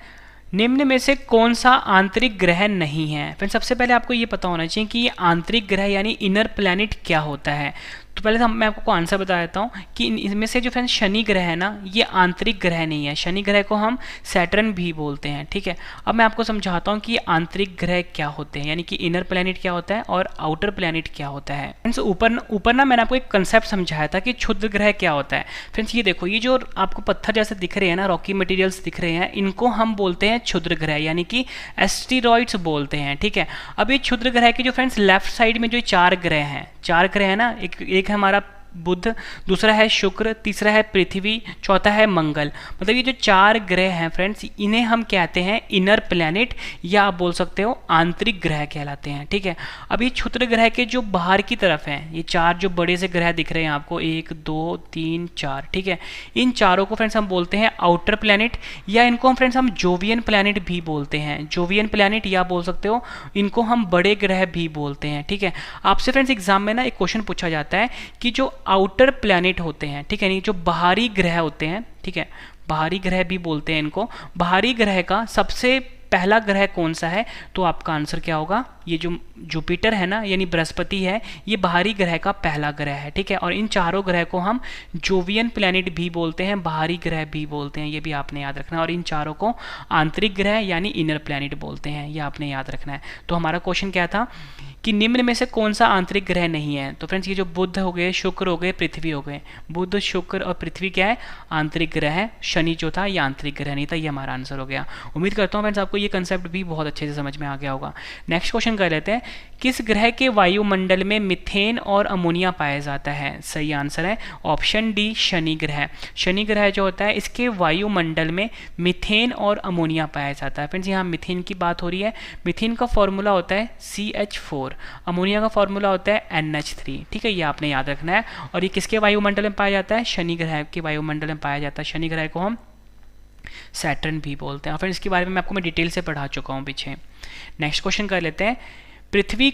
निम्न में से कौन सा आंतरिक ग्रह नहीं है? फिर सबसे पहले आपको ये पता होना चाहिए कि ये आंतरिक ग्रह यानी इनर प्लैनेट क्या होता है। तो पहले मैं आपको आंसर बता देता हूँ कि इनमें से जो फ्रेंड्स शनि ग्रह है ना, ये आंतरिक ग्रह नहीं है। शनि ग्रह को हम सैटर्न भी बोलते हैं, ठीक है। अब मैं आपको समझाता हूँ कि ये आंतरिक ग्रह क्या होते हैं, यानी कि इनर प्लैनेट क्या होता है और आउटर प्लैनेट क्या होता है। फ्रेंड्स ऊपर ना मैंने आपको एक कंसेप्ट समझाया था कि क्षुद्र ग्रह क्या होता है। फ्रेंड्स ये देखो, ये जो आपको पत्थर जैसे दिख रहे हैं ना, रॉकी मटेरियल्स दिख रहे हैं, इनको हम बोलते हैं क्षुद्र ग्रह, यानी कि एस्टेरॉइड्स बोलते हैं, ठीक है। अब ये क्षुद्र ग्रह के जो फ्रेंड्स लेफ्ट साइड में जो 4 ग्रह हैं, 4 ग्रह है ना, एक है हमारा बुध, दूसरा है शुक्र, तीसरा है पृथ्वी, चौथा है मंगल। मतलब ये जो 4 ग्रह हैं फ्रेंड्स, इन्हें हम कहते हैं इनर प्लैनेट, या आप बोल सकते हो आंतरिक ग्रह कहलाते हैं, ठीक है। अब ये क्षुद्र ग्रह के जो बाहर की तरफ हैं, ये 4 जो बड़े से ग्रह दिख रहे हैं आपको, 1 2 3 4, ठीक है, इन चारों को फ्रेंड्स हम बोलते हैं आउटर प्लैनेट, या इनको हम फ्रेंड्स हम जोवियन प्लैनेट भी बोलते हैं। जोवियन प्लैनेट या बोल सकते हो इनको हम बड़े ग्रह भी बोलते हैं, ठीक है। आपसे फ्रेंड्स एग्जाम में ना एक क्वेश्चन पूछा जाता है कि जो आउटर प्लैनेट होते हैं, ठीक है, नहीं जो बाहरी ग्रह होते हैं, ठीक है, बाहरी ग्रह भी बोलते हैं इनको, बाहरी ग्रह का सबसे पहला ग्रह कौन सा है? तो आपका आंसर क्या होगा? ये जो जुपिटर है ना, यानी बृहस्पति है, ये बाहरी ग्रह का पहला ग्रह है, ठीक है। और इन चारों ग्रह को हम जोवियन प्लैनेट भी बोलते हैं, बाहरी ग्रह भी बोलते हैं, ये भी आपने याद रखना है। और इन चारों को आंतरिक ग्रह यानी इनर प्लैनेट बोलते हैं, ये आपने याद रखना है। तो हमारा क्वेश्चन क्या था कि निम्न में से कौन सा आंतरिक ग्रह नहीं है? तो फ्रेंड्स ये जो बुध हो गए, शुक्र हो गए, पृथ्वी हो गए। बुध, शुक्र और पृथ्वी क्या है? आंतरिक ग्रह है। शनि जो था ये आंतरिक ग्रह नहीं था, ये हमारा आंसर हो गया। उम्मीद करता हूँ फ्रेंड्स आपको ये कंसेप्ट भी बहुत अच्छे से समझ में आ गया होगा। नेक्स्ट क्वेश्चन कर लेते हैं, किस ग्रह के वायुमंडल में मीथेन और अमोनिया पाया जाता है? सही आंसर है ऑप्शन डी, शनि ग्रह। शनि ग्रह जो होता है इसके वायुमंडल में मीथेन और अमोनिया पाया जाता है। फ्रेंड्स यहाँ मीथेन की बात हो रही है। मीथेन का फॉर्मूला होता है CH4, अमोनिया का फॉर्मूला होता है NH3, ठीक है, ये आपने याद रखना है। और ये किसके वायुमंडल में पाया जाता है? शनि ग्रह के वायुमंडल में पाया जाता है। शनि ग्रह को हम सैटर्न भी बोलते हैं। फिर इसके बारे में आपको मैं डिटेल से पढ़ा चुका हूँ पीछे। नेक्स्ट क्वेश्चन कर लेते हैं, पृथ्वी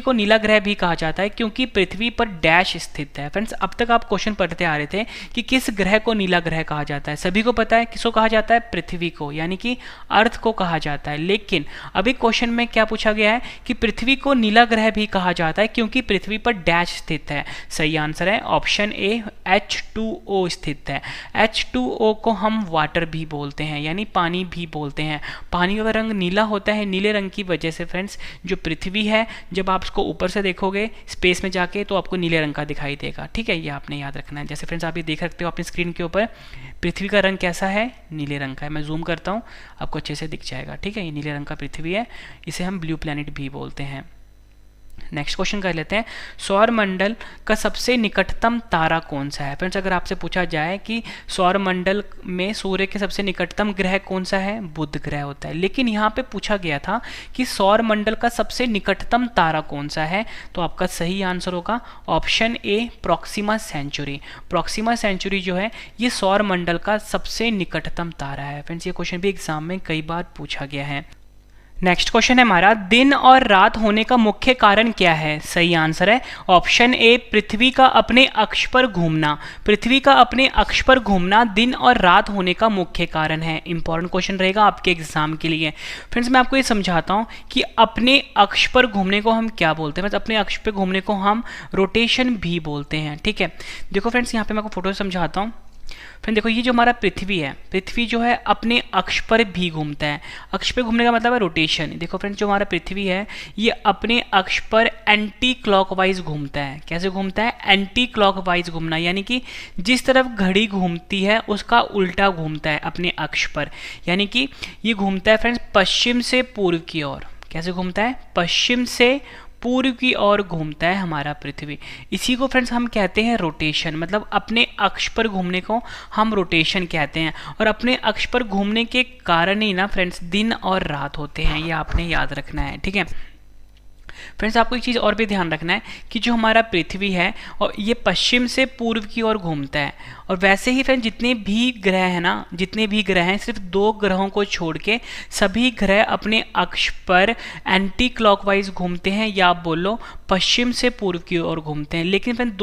को नीला ग्रह भी कहा जाता है क्योंकि पृथ्वी पर डैश स्थित है। फ्रेंड्स अब तक आप क्वेश्चन पढ़ते आ रहे थे कि किस ग्रह को नीला ग्रह कहा जाता है। सभी को पता है किसको कहा जाता है? पृथ्वी को, यानी कि अर्थ को कहा जाता है। लेकिन अभी क्वेश्चन में क्या पूछा गया है कि पृथ्वी को नीला ग्रह भी कहा जाता है क्योंकि पृथ्वी पर डैश स्थित है। सही आंसर है ऑप्शन ए, H2O स्थित है। H2O को हम वाटर भी बोलते हैं, यानी पानी भी बोलते हैं। पानी का रंग नीला होता है, नीले रंग की वजह से फ्रेंड्स जो पृथ्वी है, जब आप इसको ऊपर से देखोगे स्पेस में जाके तो आपको नीले रंग का दिखाई देगा, ठीक है, ये आपने याद रखना है। जैसे फ्रेंड्स आप ये देख सकते हो अपनी स्क्रीन के ऊपर, पृथ्वी का रंग कैसा है? नीले रंग का है। मैं जूम करता हूँ, आपको अच्छे से दिख जाएगा, ठीक है, ये नीले रंग का पृथ्वी है, इसे हम ब्लू प्लैनेट भी बोलते हैं। नेक्स्ट क्वेश्चन कर लेते हैं, सौर मंडल का सबसे निकटतम तारा कौन सा है? फ्रेंड्स अगर आपसे पूछा जाए कि सौर मंडल में सूर्य के सबसे निकटतम ग्रह कौन सा है? बुध ग्रह होता है। लेकिन यहाँ पे पूछा गया था कि सौर मंडल का सबसे निकटतम तारा कौन सा है? तो आपका सही आंसर होगा option A, Proxima Centauri. Proxima Centauri जो है ये सौर मंडल का सबसे निकटतम तारा है। फ्रेंड्स ये क्वेश्चन भी एग्जाम में कई बार पूछा गया है। नेक्स्ट क्वेश्चन है हमारा, दिन और रात होने का मुख्य कारण क्या है? सही आंसर है ऑप्शन ए, पृथ्वी का अपने अक्ष पर घूमना। पृथ्वी का अपने अक्ष पर घूमना दिन और रात होने का मुख्य कारण है। इंपॉर्टेंट क्वेश्चन रहेगा आपके एग्जाम के लिए। फ्रेंड्स मैं आपको ये समझाता हूँ कि अपने अक्ष पर घूमने को हम क्या बोलते हैं। अपने अक्ष पर घूमने को हम रोटेशन भी बोलते हैं। ठीक है, देखो फ्रेंड्स यहाँ पे मैं आपको फोटो समझाता हूँ। फ्रेंड देखो, ये जो हमारा पृथ्वी है, पृथ्वी जो है अपने अक्ष पर भी घूमता है। अक्ष पे घूमने का मतलब है रोटेशन। देखो फ्रेंड्स, जो हमारा पृथ्वी है ये अपने अक्ष पर एंटी क्लॉकवाइज घूमता है। कैसे घूमता है? एंटी क्लॉकवाइज घूमना, यानी कि जिस तरफ घड़ी घूमती है उसका उल्टा घूमता है अपने अक्ष पर। यानी कि ये घूमता है फ्रेंड्स पश्चिम से पूर्व की ओर। कैसे घूमता है? पश्चिम से पूर्व की ओर घूमता है हमारा पृथ्वी। इसी को फ्रेंड्स हम कहते हैं रोटेशन। मतलब अपने अक्ष पर घूमने को हम रोटेशन कहते हैं। और अपने अक्ष पर घूमने के कारण ही ना फ्रेंड्स दिन और रात होते हैं, ये आपने याद रखना है। ठीक है फ्रेंड्स, आपको एक चीज़ और भी ध्यान रखना है कि जो हमारा पृथ्वी है और ये पश्चिम से पूर्व की ओर घूमता है। और वैसे ही फ्रेंड्स जितने भी ग्रह हैं ना, जितने भी ग्रह हैं, सिर्फ 2 ग्रहों को छोड़ के सभी ग्रह अपने अक्ष पर एंटी क्लॉकवाइज घूमते हैं, या आप बोलो पश्चिम से पूर्व की ओर घूमते हैं। लेकिन फ्रेंड्स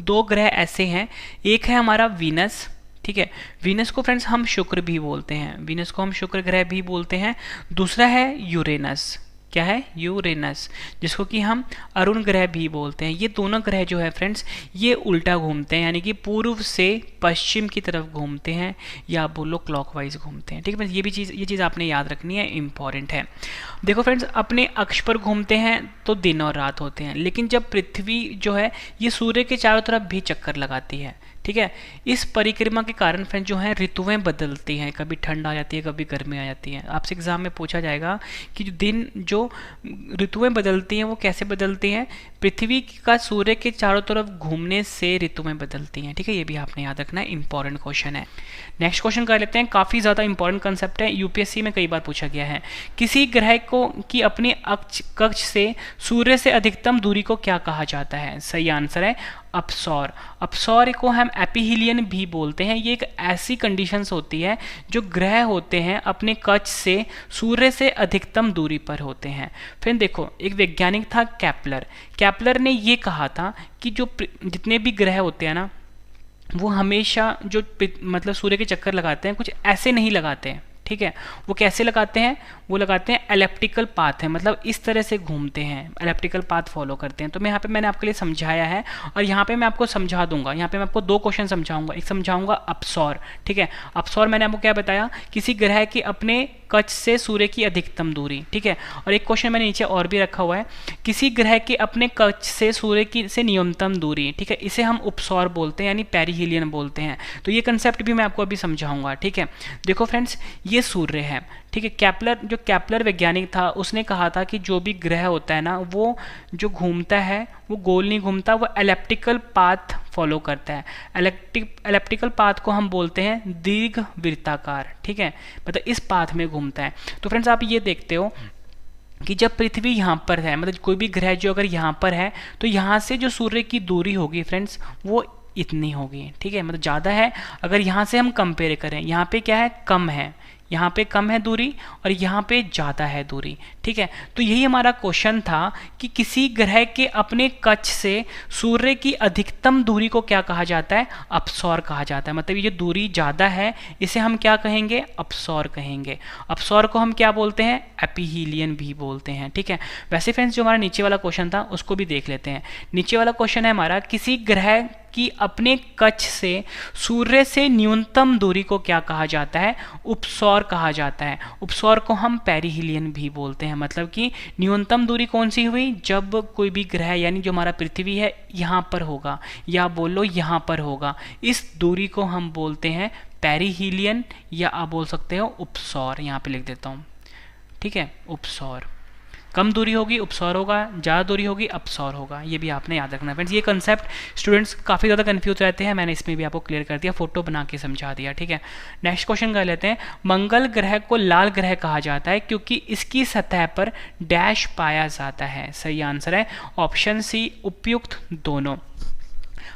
दो ग्रह ऐसे हैं। एक है हमारा वीनस। ठीक है, वीनस को फ्रेंड्स हम शुक्र भी बोलते हैं, वीनस को हम शुक्र ग्रह भी बोलते हैं। दूसरा है यूरेनस। क्या है? यूरेनस, जिसको कि हम अरुण ग्रह भी बोलते हैं। ये दोनों ग्रह जो है फ्रेंड्स ये उल्टा घूमते हैं, यानी कि पूर्व से पश्चिम की तरफ घूमते हैं, या आप बोलो क्लॉकवाइज घूमते हैं। ठीक है फ्रेंड्स, ये चीज़ आपने याद रखनी है, इंपॉर्टेंट है। देखो फ्रेंड्स, अपने अक्ष पर घूमते हैं तो दिन और रात होते हैं। लेकिन जब पृथ्वी जो है ये सूर्य के चारों तरफ भी चक्कर लगाती है। ठीक है, इस परिक्रमा के कारण फ्रेंड्स जो है ऋतुएं बदलती हैं। कभी ठंड आ जाती है, कभी गर्मी आ जाती है। आपसे एग्जाम में पूछा जाएगा कि जो ऋतुएं बदलती हैं वो कैसे बदलती हैं? पृथ्वी का सूर्य के चारों तरफ घूमने से ऋतुएं बदलती हैं। ठीक है, ये भी आपने याद रखना है, इंपॉर्टेंट क्वेश्चन है। नेक्स्ट क्वेश्चन कर लेते हैं, काफ़ी ज़्यादा इंपॉर्टेंट कंसेप्ट है, यूपीएससी में कई बार पूछा गया है। किसी ग्रह को की अपने कक्ष से सूर्य से अधिकतम दूरी को क्या कहा जाता है? सही आंसर है अपसौर। अपसौर को हम एपिहीलियन भी बोलते हैं। ये एक ऐसी कंडीशंस होती है जो ग्रह होते हैं अपने कक्ष से सूर्य से अधिकतम दूरी पर होते हैं। फिर देखो, एक वैज्ञानिक था कैप्लर ने ये कहा था कि जो जितने भी ग्रह होते हैं ना, वो हमेशा जो मतलब सूर्य के चक्कर लगाते हैं कुछ ऐसे नहीं लगाते हैं। ठीक है, वो कैसे लगाते हैं? वो लगाते हैं एलिप्टिकल पाथ है, मतलब इस तरह से घूमते हैं, एलिप्टिकल पाथ फॉलो करते हैं। तो मैं यहाँ पे मैंने आपके लिए समझाया है, और यहाँ पे मैं आपको समझा दूंगा। यहाँ पे मैं आपको 2 क्वेश्चन समझाऊंगा। एक समझाऊंगा अपसौर। ठीक है, अपसौर मैंने आपको क्या बताया? किसी ग्रह के अपने कक्ष से सूर्य की अधिकतम दूरी। ठीक है, और एक क्वेश्चन मैंने नीचे और भी रखा हुआ है, किसी ग्रह के अपने कक्ष से सूर्य की से न्यूनतम दूरी। ठीक है, इसे हम उपसौर बोलते हैं, यानी पेरिहीलियन बोलते हैं। तो ये कंसेप्ट भी मैं आपको अभी समझाऊंगा। ठीक है, देखो फ्रेंड्स, ये सूर्य है। ठीक है, कैप्लर वैज्ञानिक था, उसने कहा था कि जो भी ग्रह होता है ना, वो जो घूमता है वो गोल नहीं घूमता, वो एलिप्टिकल पाथ फॉलो करता है। एलिप्टिकल पाथ को हम बोलते हैं दीर्घवृत्ताकार। ठीक है, मतलब इस पाथ में घूमता है। तो फ्रेंड्स आप ये देखते हो कि जब पृथ्वी यहाँ पर है, मतलब कोई भी ग्रह जो अगर यहाँ पर है, तो यहाँ से जो सूर्य की दूरी होगी फ्रेंड्स वो इतनी होगी। ठीक है, मतलब ज़्यादा है। अगर यहाँ से हम कंपेयर करें, यहाँ पे क्या है? कम है। यहाँ पे कम है दूरी और यहाँ पे ज़्यादा है दूरी। ठीक है, तो यही हमारा क्वेश्चन था कि किसी ग्रह के अपने कक्ष से सूर्य की अधिकतम दूरी को क्या कहा जाता है? अपसौर कहा जाता है। मतलब ये जो दूरी ज़्यादा है इसे हम क्या कहेंगे? अपसौर कहेंगे। अपसौर को हम क्या बोलते हैं? एपिहीलियन भी बोलते हैं। ठीक है, वैसे फ्रेंड्स जो हमारा नीचे वाला क्वेश्चन था उसको भी देख लेते हैं। नीचे वाला क्वेश्चन है हमारा, किसी ग्रह कि अपने कक्ष से सूर्य से न्यूनतम दूरी को क्या कहा जाता है? उपसौर कहा जाता है। उपसौर को हम पेरिहीलियन भी बोलते हैं। मतलब कि न्यूनतम दूरी कौन सी हुई? जब कोई भी ग्रह यानी जो हमारा पृथ्वी है यहाँ पर होगा, या बोलो यहाँ पर होगा, इस दूरी को हम बोलते हैं पेरिहीलियन, या आप बोल सकते हो उपसौर। यहाँ पे लिख देता हूँ। ठीक है, उपसौर। कम दूरी होगी उपसौर होगा, ज़्यादा दूरी होगी अपसौर होगा। ये भी आपने याद रखना है फ्रेंड्स। ये कंसेप्ट स्टूडेंट्स काफ़ी ज़्यादा कंफ्यूज रहते हैं, मैंने इसमें भी आपको क्लियर कर दिया, फोटो बना के समझा दिया। ठीक है, नेक्स्ट क्वेश्चन कर लेते हैं। मंगल ग्रह को लाल ग्रह कहा जाता है क्योंकि इसकी सतह पर डैश पाया जाता है। सही आंसर है ऑप्शन सी, उपयुक्त दोनों।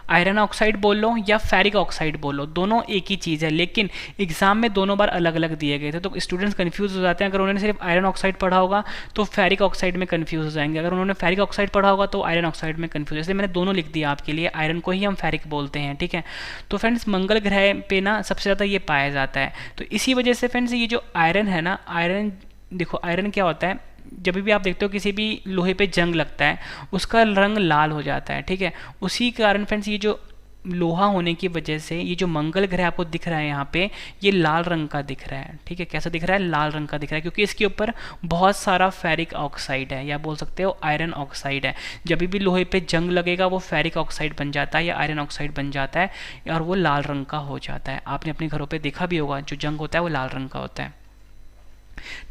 आयरन ऑक्साइड बोल लो या फेरिक ऑक्साइड बोल लो, दोनों एक ही चीज़ है, लेकिन एग्जाम में दोनों बार अलग अलग दिए गए थे, तो स्टूडेंट्स कंफ्यूज हो जाते हैं। अगर उन्होंने सिर्फ आयरन ऑक्साइड पढ़ा होगा तो फेरिक ऑक्साइड में कंफ्यूज हो जाएंगे, अगर उन्होंने फेरिक ऑक्साइड पढ़ा होगा तो आयरन ऑक्साइड में कंफ्यूज। इसलिए मैंने दोनों लिख दिया आपके लिए, आयरन को ही हम फेरिक बोलते हैं, ठीक है। तो फ्रेंड्स मंगल ग्रह पे ना सबसे ज़्यादा ये पाया जाता है, तो इसी वजह से फ्रेंड्स ये जो आयरन है ना, आयरन देखो आयरन क्या होता है, जब भी आप देखते हो किसी भी लोहे पे जंग लगता है उसका रंग लाल हो जाता है, ठीक है। उसी कारण फ्रेंड्स ये जो लोहा होने की वजह से ये जो मंगल ग्रह आपको दिख रहा है यहाँ पे, ये लाल रंग का दिख रहा है, ठीक है। कैसा दिख रहा है? लाल रंग का दिख रहा है, क्योंकि इसके ऊपर बहुत सारा फेरिक ऑक्साइड है, या बोल सकते हो आयरन ऑक्साइड है। जब भी लोहे पे जंग लगेगा वो फेरिक ऑक्साइड बन जाता है या आयरन ऑक्साइड बन जाता है, और वो लाल रंग का हो जाता है। आपने अपने घरों पर देखा भी होगा, जो जंग होता है वो लाल रंग का होता है।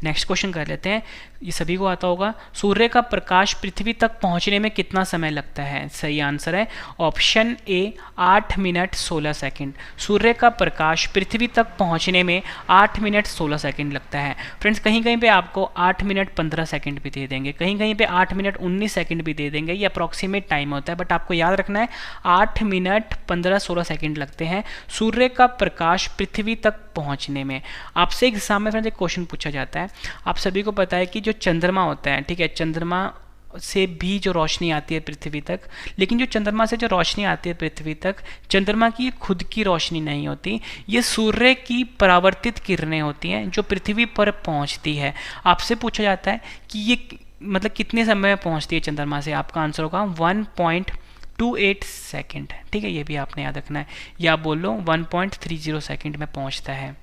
नेक्स्ट क्वेश्चन कर लेते हैं, ये सभी को आता होगा। सूर्य का प्रकाश पृथ्वी तक पहुंचने में कितना समय लगता है? सही आंसर है ऑप्शन ए 8 मिनट 16 सेकंड। सूर्य का प्रकाश पृथ्वी तक पहुंचने में 8 मिनट 16 सेकंड लगता है। फ्रेंड्स कहीं कहीं पे आपको 8 मिनट 15 सेकंड भी दे देंगे, कहीं कहीं पे 8 मिनट 19 सेकंड भी दे देंगे, ये अप्रॉक्सीमेट टाइम होता है, बट आपको याद रखना है 8 मिनट 15-16 सेकंड लगते हैं सूर्य का प्रकाश पृथ्वी तक पहुंचने में। आपसे एग्जाम में फ्रेंड्स एक क्वेश्चन पूछा जाता है, आप सभी को पता है कि जो चंद्रमा होता है, ठीक है, चंद्रमा से भी जो रोशनी आती है पृथ्वी तक, लेकिन जो चंद्रमा से जो रोशनी आती है पृथ्वी तक, चंद्रमा की खुद की रोशनी नहीं होती, ये सूर्य की परावर्तित किरणें होती हैं जो पृथ्वी पर पहुंचती है। आपसे पूछा जाता है कि ये मतलब कितने समय में पहुंचती है चंद्रमा से, आपका आंसर होगा 1.28 सेकेंड, ठीक है, ये भी आपने याद रखना है, या बोल लो 1.30 सेकेंड में पहुंचता है।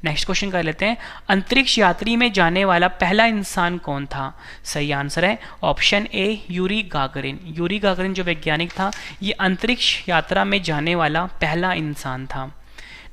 नेक्स्ट क्वेश्चन कर लेते हैं, अंतरिक्ष यात्री में जाने वाला पहला इंसान कौन था? सही आंसर है option A Yuri Gagarin. Yuri Gagarin जो वैज्ञानिक था, ये अंतरिक्ष यात्रा में जाने वाला पहला इंसान था।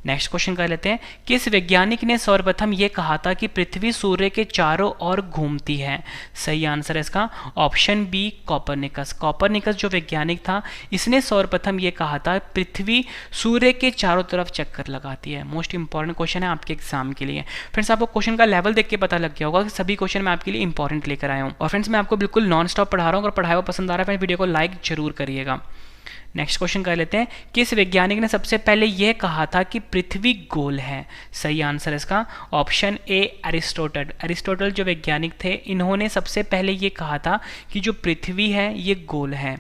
नेक्स्ट क्वेश्चन कर लेते हैं, किस वैज्ञानिक ने सर्वप्रथम ये कहा था कि पृथ्वी सूर्य के चारों ओर घूमती है? सही आंसर है इसका ऑप्शन बी कॉपरनिकस। कॉपरनिकस जो वैज्ञानिक था, इसने सर्वप्रथम ये कहा था पृथ्वी सूर्य के चारों तरफ चक्कर लगाती है। मोस्ट इंपॉर्टेंट क्वेश्चन है आपके एग्जाम के लिए। फ्रेंड्स आपको क्वेश्चन का लेवल देख के पता लग गया होगा कि सभी क्वेश्चन मैं आपके लिए इंपॉर्टेंट लेकर आया हूँ, और फ्रेंड्स मैं आपको बिल्कुल नॉन स्टॉप पढ़ा रहा हूँ। अगर पढ़ाया हुआ पसंद आ रहा है फ्रेंड्स वीडियो को लाइक जरूर करिएगा। नेक्स्ट क्वेश्चन कर लेते हैं, किस वैज्ञानिक ने सबसे पहले यह कहा था कि पृथ्वी गोल है? सही आंसर इसका ऑप्शन ए एरिस्टोटल। एरिस्टोटल जो वैज्ञानिक थे, इन्होंने सबसे पहले यह कहा था कि जो पृथ्वी है ये गोल है।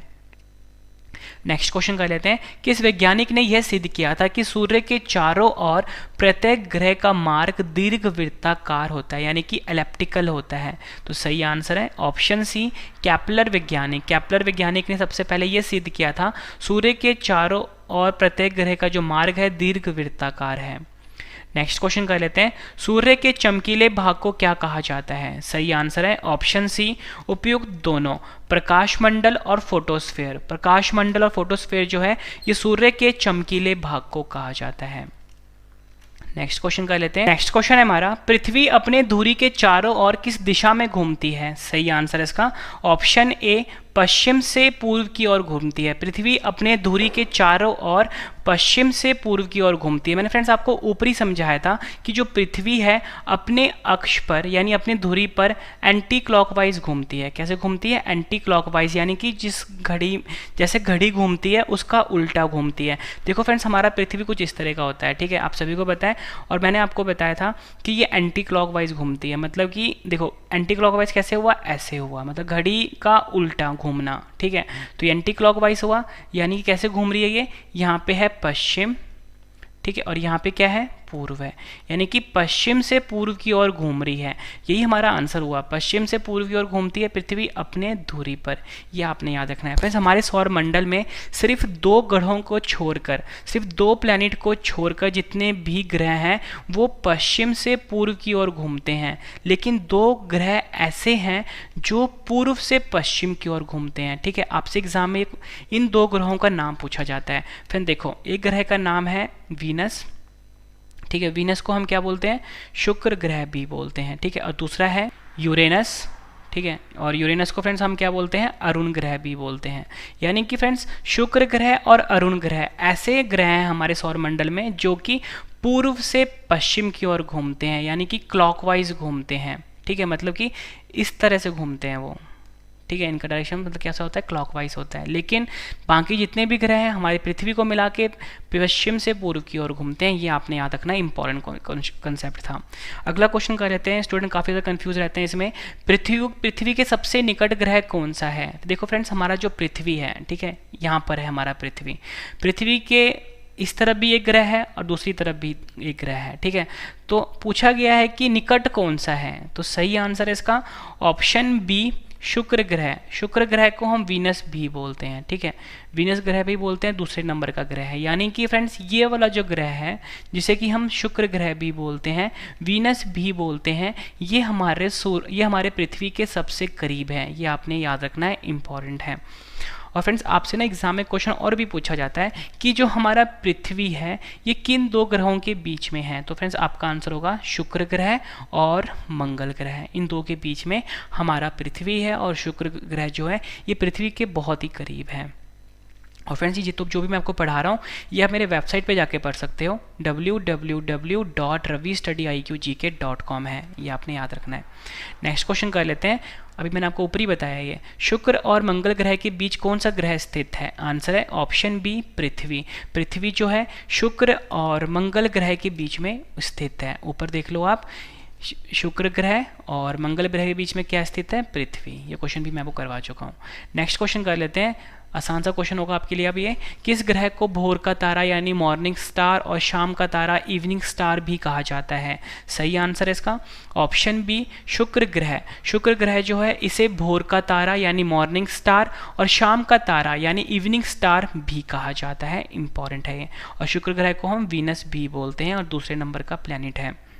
नेक्स्ट क्वेश्चन कर लेते हैं, किस वैज्ञानिक ने यह सिद्ध किया था कि सूर्य के चारों ओर प्रत्येक ग्रह का मार्ग दीर्घवृत्ताकार होता है, यानी कि एलिप्टिकल होता है? तो सही आंसर है ऑप्शन सी केपलर वैज्ञानिक। केपलर वैज्ञानिक ने सबसे पहले यह सिद्ध किया था सूर्य के चारों ओर प्रत्येक ग्रह का जो मार्ग है दीर्घवृत्ताकार है। नेक्स्ट क्वेश्चन कर लेते हैं, सूर्य के चमकीले भाग को क्या कहा जाता है? सही आंसर है ऑप्शन सी उपयुक्त दोनों, प्रकाश मंडल और फोटोस्फीयर। प्रकाश मंडल और फोटोस्फीयर जो है ये सूर्य के चमकीले भाग को कहा जाता है। नेक्स्ट क्वेश्चन कर लेते हैं, नेक्स्ट क्वेश्चन है हमारा, पृथ्वी अपने धुरी के चारों ओर किस दिशा में घूमती है? सही आंसर है इसका ऑप्शन ए पश्चिम से पूर्व की ओर घूमती है। पृथ्वी अपने धुरी के चारों ओर पश्चिम से पूर्व की ओर घूमती है। मैंने फ्रेंड्स आपको ऊपरी समझाया था कि जो पृथ्वी है अपने अक्ष पर यानी अपनी धुरी पर एंटी क्लॉकवाइज घूमती है। कैसे घूमती है? एंटी क्लॉकवाइज, यानी कि जिस घड़ी जैसे घड़ी घूमती है उसका उल्टा घूमती है। देखो फ्रेंड्स हमारा पृथ्वी कुछ इस तरह का होता है, ठीक है, आप सभी को पता है, और मैंने आपको बताया था कि ये एंटी क्लॉकवाइज घूमती है। मतलब कि देखो एंटी क्लॉकवाइज कैसे हुआ? ऐसे हुआ, मतलब घड़ी का उल्टा घूमना, ठीक है। तो ये एंटी क्लॉकवाइज हुआ, यानी कि कैसे घूम रही है ये? यहाँ पे है पश्चिम, ठीक है, और यहाँ पे क्या है? पूर्व है, यानी कि पश्चिम से पूर्व की ओर घूम रही है। यही हमारा आंसर हुआ, पश्चिम से पूर्व की ओर घूमती है पृथ्वी अपने धुरी पर। यह आपने याद रखना है। फ्रेंड्स हमारे सौर मंडल में सिर्फ 2 ग्रहों को छोड़कर, सिर्फ 2 प्लैनेट को छोड़कर जितने भी ग्रह हैं वो पश्चिम से पूर्व की ओर घूमते हैं, लेकिन 2 ग्रह ऐसे हैं जो पूर्व से पश्चिम की ओर घूमते हैं, ठीक है। आपसे एग्जाम में इन 2 ग्रहों का नाम पूछा जाता है। फिर देखो एक ग्रह का नाम है वीनस, ठीक है, वीनस को हम क्या बोलते हैं? शुक्र ग्रह भी बोलते हैं, ठीक है, और दूसरा है यूरेनस, ठीक है, और यूरेनस को फ्रेंड्स हम क्या बोलते हैं? अरुण ग्रह भी बोलते हैं। यानी कि फ्रेंड्स शुक्र ग्रह और अरुण ग्रह ऐसे ग्रह हैं हमारे सौर मंडल में जो कि पूर्व से पश्चिम की ओर घूमते हैं, यानी कि क्लॉकवाइज घूमते हैं, ठीक है, मतलब कि इस तरह से घूमते हैं वो, ठीक है, इनका डायरेक्शन मतलब कैसा होता है, क्लॉकवाइज होता है। लेकिन बाकी जितने भी ग्रह हैं हमारी पृथ्वी को मिला के पश्चिम से पूर्व की ओर घूमते हैं, ये आपने याद रखना इंपॉर्टेंट कंसेप्ट था। अगला क्वेश्चन कर लेते हैं, स्टूडेंट काफ़ी ज़्यादा कंफ्यूज रहते हैं इसमें, पृथ्वी के सबसे निकट ग्रह कौन सा है। देखो फ्रेंड्स, हमारा जो पृथ्वी है, ठीक है, यहाँ पर है हमारा पृथ्वी के इस तरफ भी एक ग्रह है और दूसरी तरफ भी एक ग्रह है, ठीक है। तो पूछा गया है कि निकट कौन सा है, तो सही आंसर है इसका ऑप्शन बी, शुक्र ग्रह। शुक्र ग्रह को हम वीनस भी बोलते हैं, ठीक है, वीनस ग्रह भी बोलते हैं, दूसरे नंबर का ग्रह है। यानी कि फ्रेंड्स ये वाला जो ग्रह है जिसे कि हम शुक्र ग्रह भी बोलते हैं, वीनस भी बोलते हैं, ये हमारे पृथ्वी के सबसे करीब है, ये आपने याद रखना है, इंपॉर्टेंट है। और फ्रेंड्स आपसे ना एग्जाम में क्वेश्चन और भी पूछा जाता है कि जो हमारा पृथ्वी है ये किन दो ग्रहों के बीच में है, तो फ्रेंड्स आपका आंसर होगा शुक्र ग्रह और मंगल ग्रह, इन दो के बीच में हमारा पृथ्वी है और शुक्र ग्रह जो है ये पृथ्वी के बहुत ही करीब है। और फ्रेंड्स ये जो भी मैं आपको पढ़ा रहा हूँ ये आप मेरे वेबसाइट पे जाके पढ़ सकते हो, www.ravistudiiqgk.com है, ये आपने याद रखना है। नेक्स्ट क्वेश्चन कर लेते हैं, अभी मैंने आपको ऊपर ही बताया ये, शुक्र और मंगल ग्रह के बीच कौन सा ग्रह स्थित है, आंसर है ऑप्शन बी, पृथ्वी। पृथ्वी जो है शुक्र और मंगल ग्रह के बीच में स्थित है, ऊपर देख लो आप, शुक्र ग्रह और मंगल ग्रह के बीच में क्या स्थित है, पृथ्वी। ये क्वेश्चन भी मैं आपको करवा चुका हूँ। नेक्स्ट क्वेश्चन कर लेते हैं, आसान सा क्वेश्चन होगा आपके लिए। अब ये, किस ग्रह को भोर का तारा यानी मॉर्निंग स्टार और शाम का तारा इवनिंग स्टार भी कहा जाता है, सही आंसर है इसका ऑप्शन बी, शुक्र ग्रह। शुक्र ग्रह जो है इसे भोर का तारा यानी मॉर्निंग स्टार और शाम का तारा यानी इवनिंग स्टार भी कहा जाता है, इंपॉर्टेंट है ये। और शुक्र ग्रह को हम वीनस भी बोलते हैं और दूसरे नंबर का प्लैनेट है।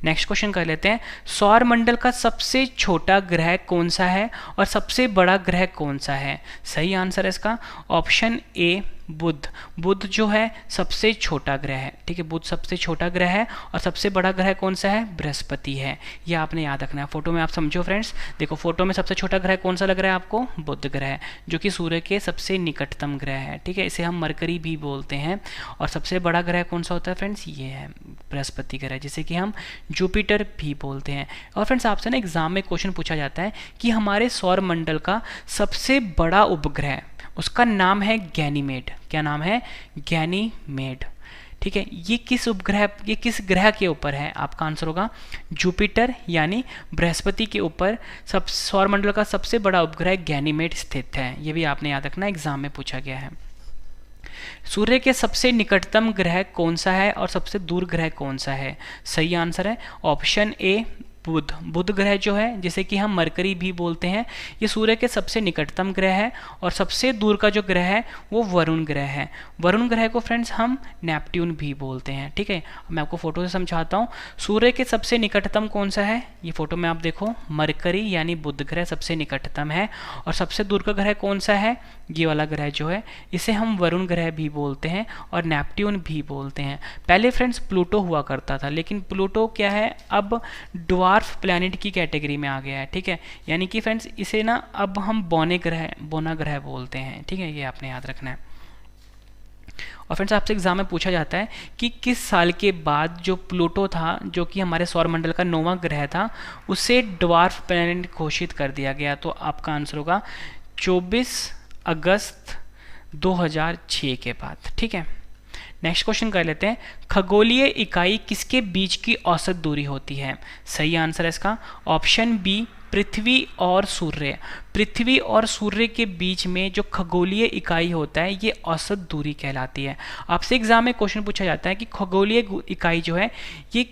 नेक्स्ट क्वेश्चन कर लेते हैं, सौर मंडल का सबसे छोटा ग्रह कौन सा है और सबसे बड़ा ग्रह कौन सा है, सही आंसर है इसका ऑप्शन ए, बुध। बुध जो है सबसे छोटा ग्रह है, ठीक है, बुध सबसे छोटा ग्रह है और सबसे बड़ा ग्रह कौन सा है, बृहस्पति है, ये आपने याद रखना है। फोटो में आप समझो फ्रेंड्स, देखो फोटो में सबसे छोटा ग्रह कौन सा लग रहा है आपको, बुध ग्रह, जो कि सूर्य के सबसे निकटतम ग्रह है, ठीक है, इसे हम मरकरी भी बोलते हैं। और सबसे बड़ा ग्रह कौन सा होता है फ्रेंड्स, ये है बृहस्पति ग्रह, जिसे कि हम जुपिटर भी बोलते हैं। और फ्रेंड्स आपसे ना एग्जाम में क्वेश्चन पूछा जाता है कि हमारे सौर मंडल का सबसे बड़ा उपग्रह, उसका नाम है गैनीमेड। क्या नाम है, गैनीमेड, ठीक है। ये किस ग्रह के ऊपर है, आपका आंसर होगा जुपिटर यानी बृहस्पति के ऊपर सब सौर मंडल का सबसे बड़ा उपग्रह गैनीमेड स्थित है, ये भी आपने याद रखना, एग्जाम में पूछा गया है। सूर्य के सबसे निकटतम ग्रह कौन सा है और सबसे दूर ग्रह कौन सा है, सही आंसर है ऑप्शन ए, बुध। बुध ग्रह जो है जिसे कि हम मरकरी भी बोलते हैं, ये सूर्य के सबसे निकटतम ग्रह है और सबसे दूर का जो ग्रह है वो वरुण ग्रह है। वरुण ग्रह को फ्रेंड्स हम नेपट्यून भी बोलते हैं, ठीक है। मैं आपको फोटो से समझाता हूँ, सूर्य के सबसे निकटतम कौन सा है, ये फोटो में आप देखो, मरकरी यानी बुध ग्रह सबसे निकटतम है और सबसे दूर का ग्रह कौन सा है, ये वाला ग्रह जो है इसे हम वरुण ग्रह भी बोलते हैं और नेपट्यून भी बोलते हैं। पहले फ्रेंड्स प्लूटो हुआ करता था, लेकिन प्लूटो क्या है, अब ड्वार्फ प्लैनेट की कैटेगरी में आ गया है, ठीक है। यानी कि फ्रेंड्स इसे ना अब हम बोना ग्रह बोलते हैं, ठीक है, ये आपने याद रखना है। और फ्रेंड्स आपसे एग्जाम में पूछा जाता है कि किस साल के बाद जो प्लूटो था, जो कि हमारे सौरमंडल का 9वां ग्रह था, उसे ड्वार्फ प्लैनेट घोषित कर दिया गया, तो आपका आंसर होगा 24 अगस्त 2006 के बाद, ठीक है। नेक्स्ट क्वेश्चन कर लेते हैं, खगोलीय इकाई किसके बीच की औसत दूरी होती है, सही आंसर है इसका ऑप्शन बी, पृथ्वी और सूर्य। पृथ्वी और सूर्य के बीच में जो खगोलीय इकाई होता है ये औसत दूरी कहलाती है। आपसे एग्जाम में क्वेश्चन पूछा जाता है कि खगोलीय इकाई जो है ये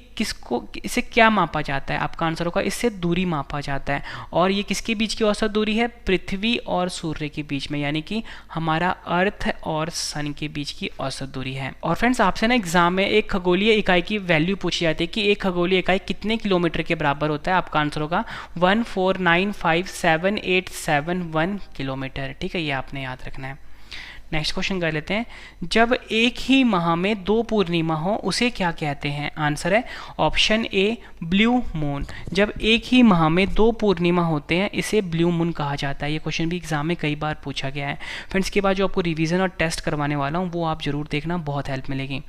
इसे क्या मापा जाता है, आपका आंसर होगा इससे दूरी मापा जाता है। और ये किसके बीच की औसत दूरी है, पृथ्वी और सूर्य के बीच में, यानी कि हमारा अर्थ और सन के बीच की औसत दूरी है। और फ्रेंड्स आपसे ना एग्जाम में एक खगोलीय इकाई की वैल्यू पूछी जाती है कि एक खगोलीय इकाई कितने किलोमीटर के बराबर होता है, आपका आंसर होगा 14957871 किलोमीटर, ठीक है, ये आपने याद रखना है। नेक्स्ट क्वेश्चन कर लेते हैं, जब एक ही माह में 2 पूर्णिमा हो उसे क्या कहते हैं, आंसर है ऑप्शन ए, ब्लू मून। जब एक ही माह में 2 पूर्णिमा होते हैं इसे ब्लू मून कहा जाता है। ये क्वेश्चन भी एग्जाम में कई बार पूछा गया है। फ्रेंड्स के बाद जो आपको रिवीजन और टेस्ट करवाने वाला हूँ वो आप जरूर देखना, बहुत हेल्प मिलेगी।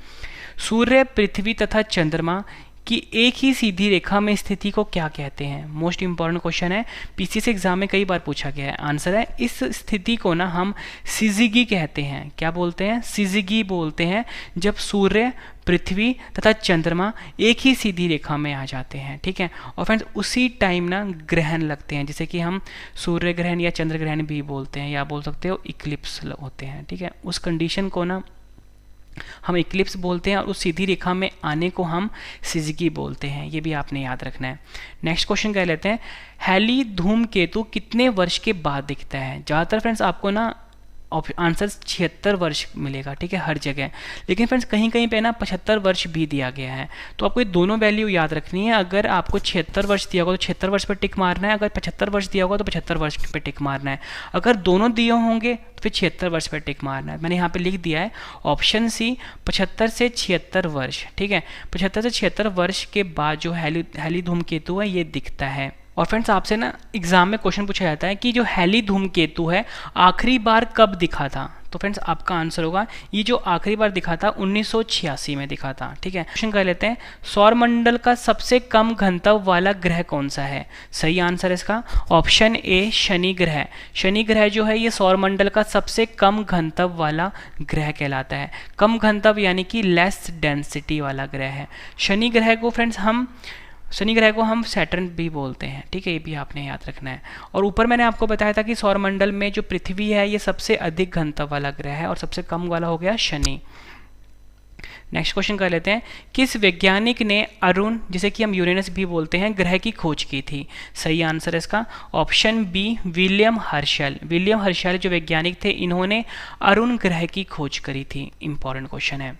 सूर्य, पृथ्वी तथा चंद्रमा कि एक ही सीधी रेखा में स्थिति को क्या कहते हैं। मोस्ट इंपॉर्टेंट क्वेश्चन है, पीसीएस एग्जाम में कई बार पूछा गया है। आंसर है इस स्थिति को ना हम सिजिगी कहते हैं। क्या बोलते हैं? सिजिगी बोलते हैं, जब सूर्य, पृथ्वी तथा चंद्रमा एक ही सीधी रेखा में आ जाते हैं। ठीक है, और फ्रेंड्स उसी टाइम ना ग्रहण लगते हैं, जैसे कि हम सूर्य ग्रहण या चंद्र ग्रहण भी बोलते हैं, या बोल सकते हो इक्लिप्स होते हैं। ठीक है, उस कंडीशन को ना हम इक्लिप्स बोलते हैं, और उस सीधी रेखा में आने को हम सिजिगी बोलते हैं। ये भी आपने याद रखना है। नेक्स्ट क्वेश्चन कह लेते हैं, हैली धूमकेतु कितने वर्ष के बाद दिखता है? ज़्यादातर फ्रेंड्स आपको ना आंसर 76 वर्ष मिलेगा। ठीक है, हर जगह, लेकिन फ्रेंड्स कहीं कहीं पे ना 75 वर्ष भी दिया गया है, तो आपको ये दोनों वैल्यू याद रखनी है। अगर आपको 76 वर्ष दिया होगा तो 76 वर्ष पर टिक मारना है, अगर 75 वर्ष दिया होगा तो 75 वर्ष पर टिक मारना है। अगर दोनों दिए होंगे तो फिर 76 वर्ष पर टिक मारना है। मैंने यहाँ पे लिख दिया है ऑप्शन सी, 75 से 76 वर्ष। ठीक है, 75 से 76 वर्ष के बाद जो हैली धूमकेतु है ये दिखता है। और फ्रेंड्स आपसे ना एग्जाम में क्वेश्चन पूछा जाता है कि जो हैली धूमकेतु है आखिरी बार कब दिखा था? तो फ्रेंड्स आपका आंसर होगा ये जो आखिरी बार दिखा था 1986 में दिखा था। ठीक है, क्वेश्चन कर लेते हैं, सौरमंडल का सबसे कम घनत्व वाला ग्रह कौन सा है? सही आंसर है इसका ऑप्शन ए, शनि ग्रह। शनि ग्रह जो है ये सौरमंडल का सबसे कम घनत्व वाला ग्रह कहलाता है। कम घनत्व यानी कि लेस डेंसिटी वाला ग्रह है। शनि ग्रह को हम सैटर्न भी बोलते हैं। ठीक है, ये भी आपने याद रखना है। और ऊपर मैंने आपको बताया था कि सौरमंडल में जो पृथ्वी है ये सबसे अधिक घनत्व वाला ग्रह है, और सबसे कम वाला हो गया शनि। नेक्स्ट क्वेश्चन कर लेते हैं, किस वैज्ञानिक ने अरुण, जिसे कि हम यूरेनस भी बोलते हैं, ग्रह की खोज की थी? सही आंसर है इसका option B, William Herschel. William Herschel जो वैज्ञानिक थे, इन्होंने अरुण ग्रह की खोज करी थी। इंपॉर्टेंट क्वेश्चन है।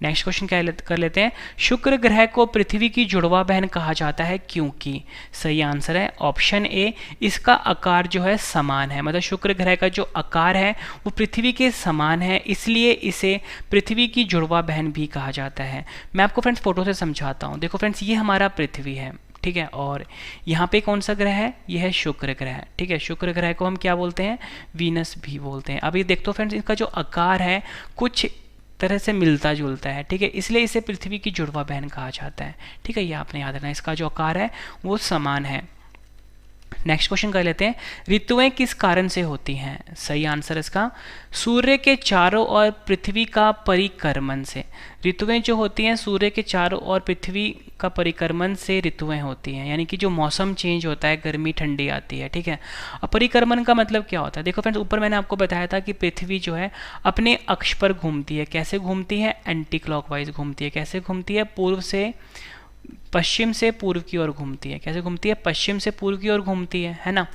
नेक्स्ट क्वेश्चन कर लेते हैं, शुक्र ग्रह को पृथ्वी की जुड़वा बहन कहा जाता है क्योंकि? सही आंसर है ऑप्शन ए, इसका आकार जो है समान है। मतलब शुक्र ग्रह का जो आकार है वो पृथ्वी के समान है, इसलिए इसे पृथ्वी की जुड़वा बहन भी कहा जाता है। मैं आपको फ्रेंड्स फोटो से समझाता हूँ। देखो फ्रेंड्स, ये हमारा पृथ्वी है। ठीक है, और यहाँ पे कौन सा ग्रह है? ये है शुक्र ग्रह। ठीक है, शुक्र ग्रह को हम क्या बोलते हैं? वीनस भी बोलते हैं। अब ये देखो फ्रेंड्स, इसका जो आकार है कुछ तरह से मिलता जुलता है। ठीक है, इसलिए इसे पृथ्वी की जुड़वा बहन कहा जाता है। ठीक है, ये आपने याद रखना है, इसका जो आकार है वो समान है। नेक्स्ट क्वेश्चन कर लेते हैं, ऋतुएं किस कारण से होती हैं? सही आंसर इसका सूर्य के चारों ओर पृथ्वी का परिक्रमण से। ऋतुएं जो होती हैं सूर्य के चारों ओर पृथ्वी का परिक्रमण से ऋतुएं होती हैं, यानी कि जो मौसम चेंज होता है, गर्मी ठंडी आती है। ठीक है, अब परिक्रमण का मतलब क्या होता है? देखो फ्रेंड्स, ऊपर मैंने आपको बताया था कि पृथ्वी जो है अपने अक्ष पर घूमती है। कैसे घूमती है? एंटी क्लॉकवाइज घूमती है। कैसे घूमती है? पश्चिम से पूर्व की ओर घूमती है। कैसे घूमती है? पश्चिम से पूर्व की ओर घूमती है ना।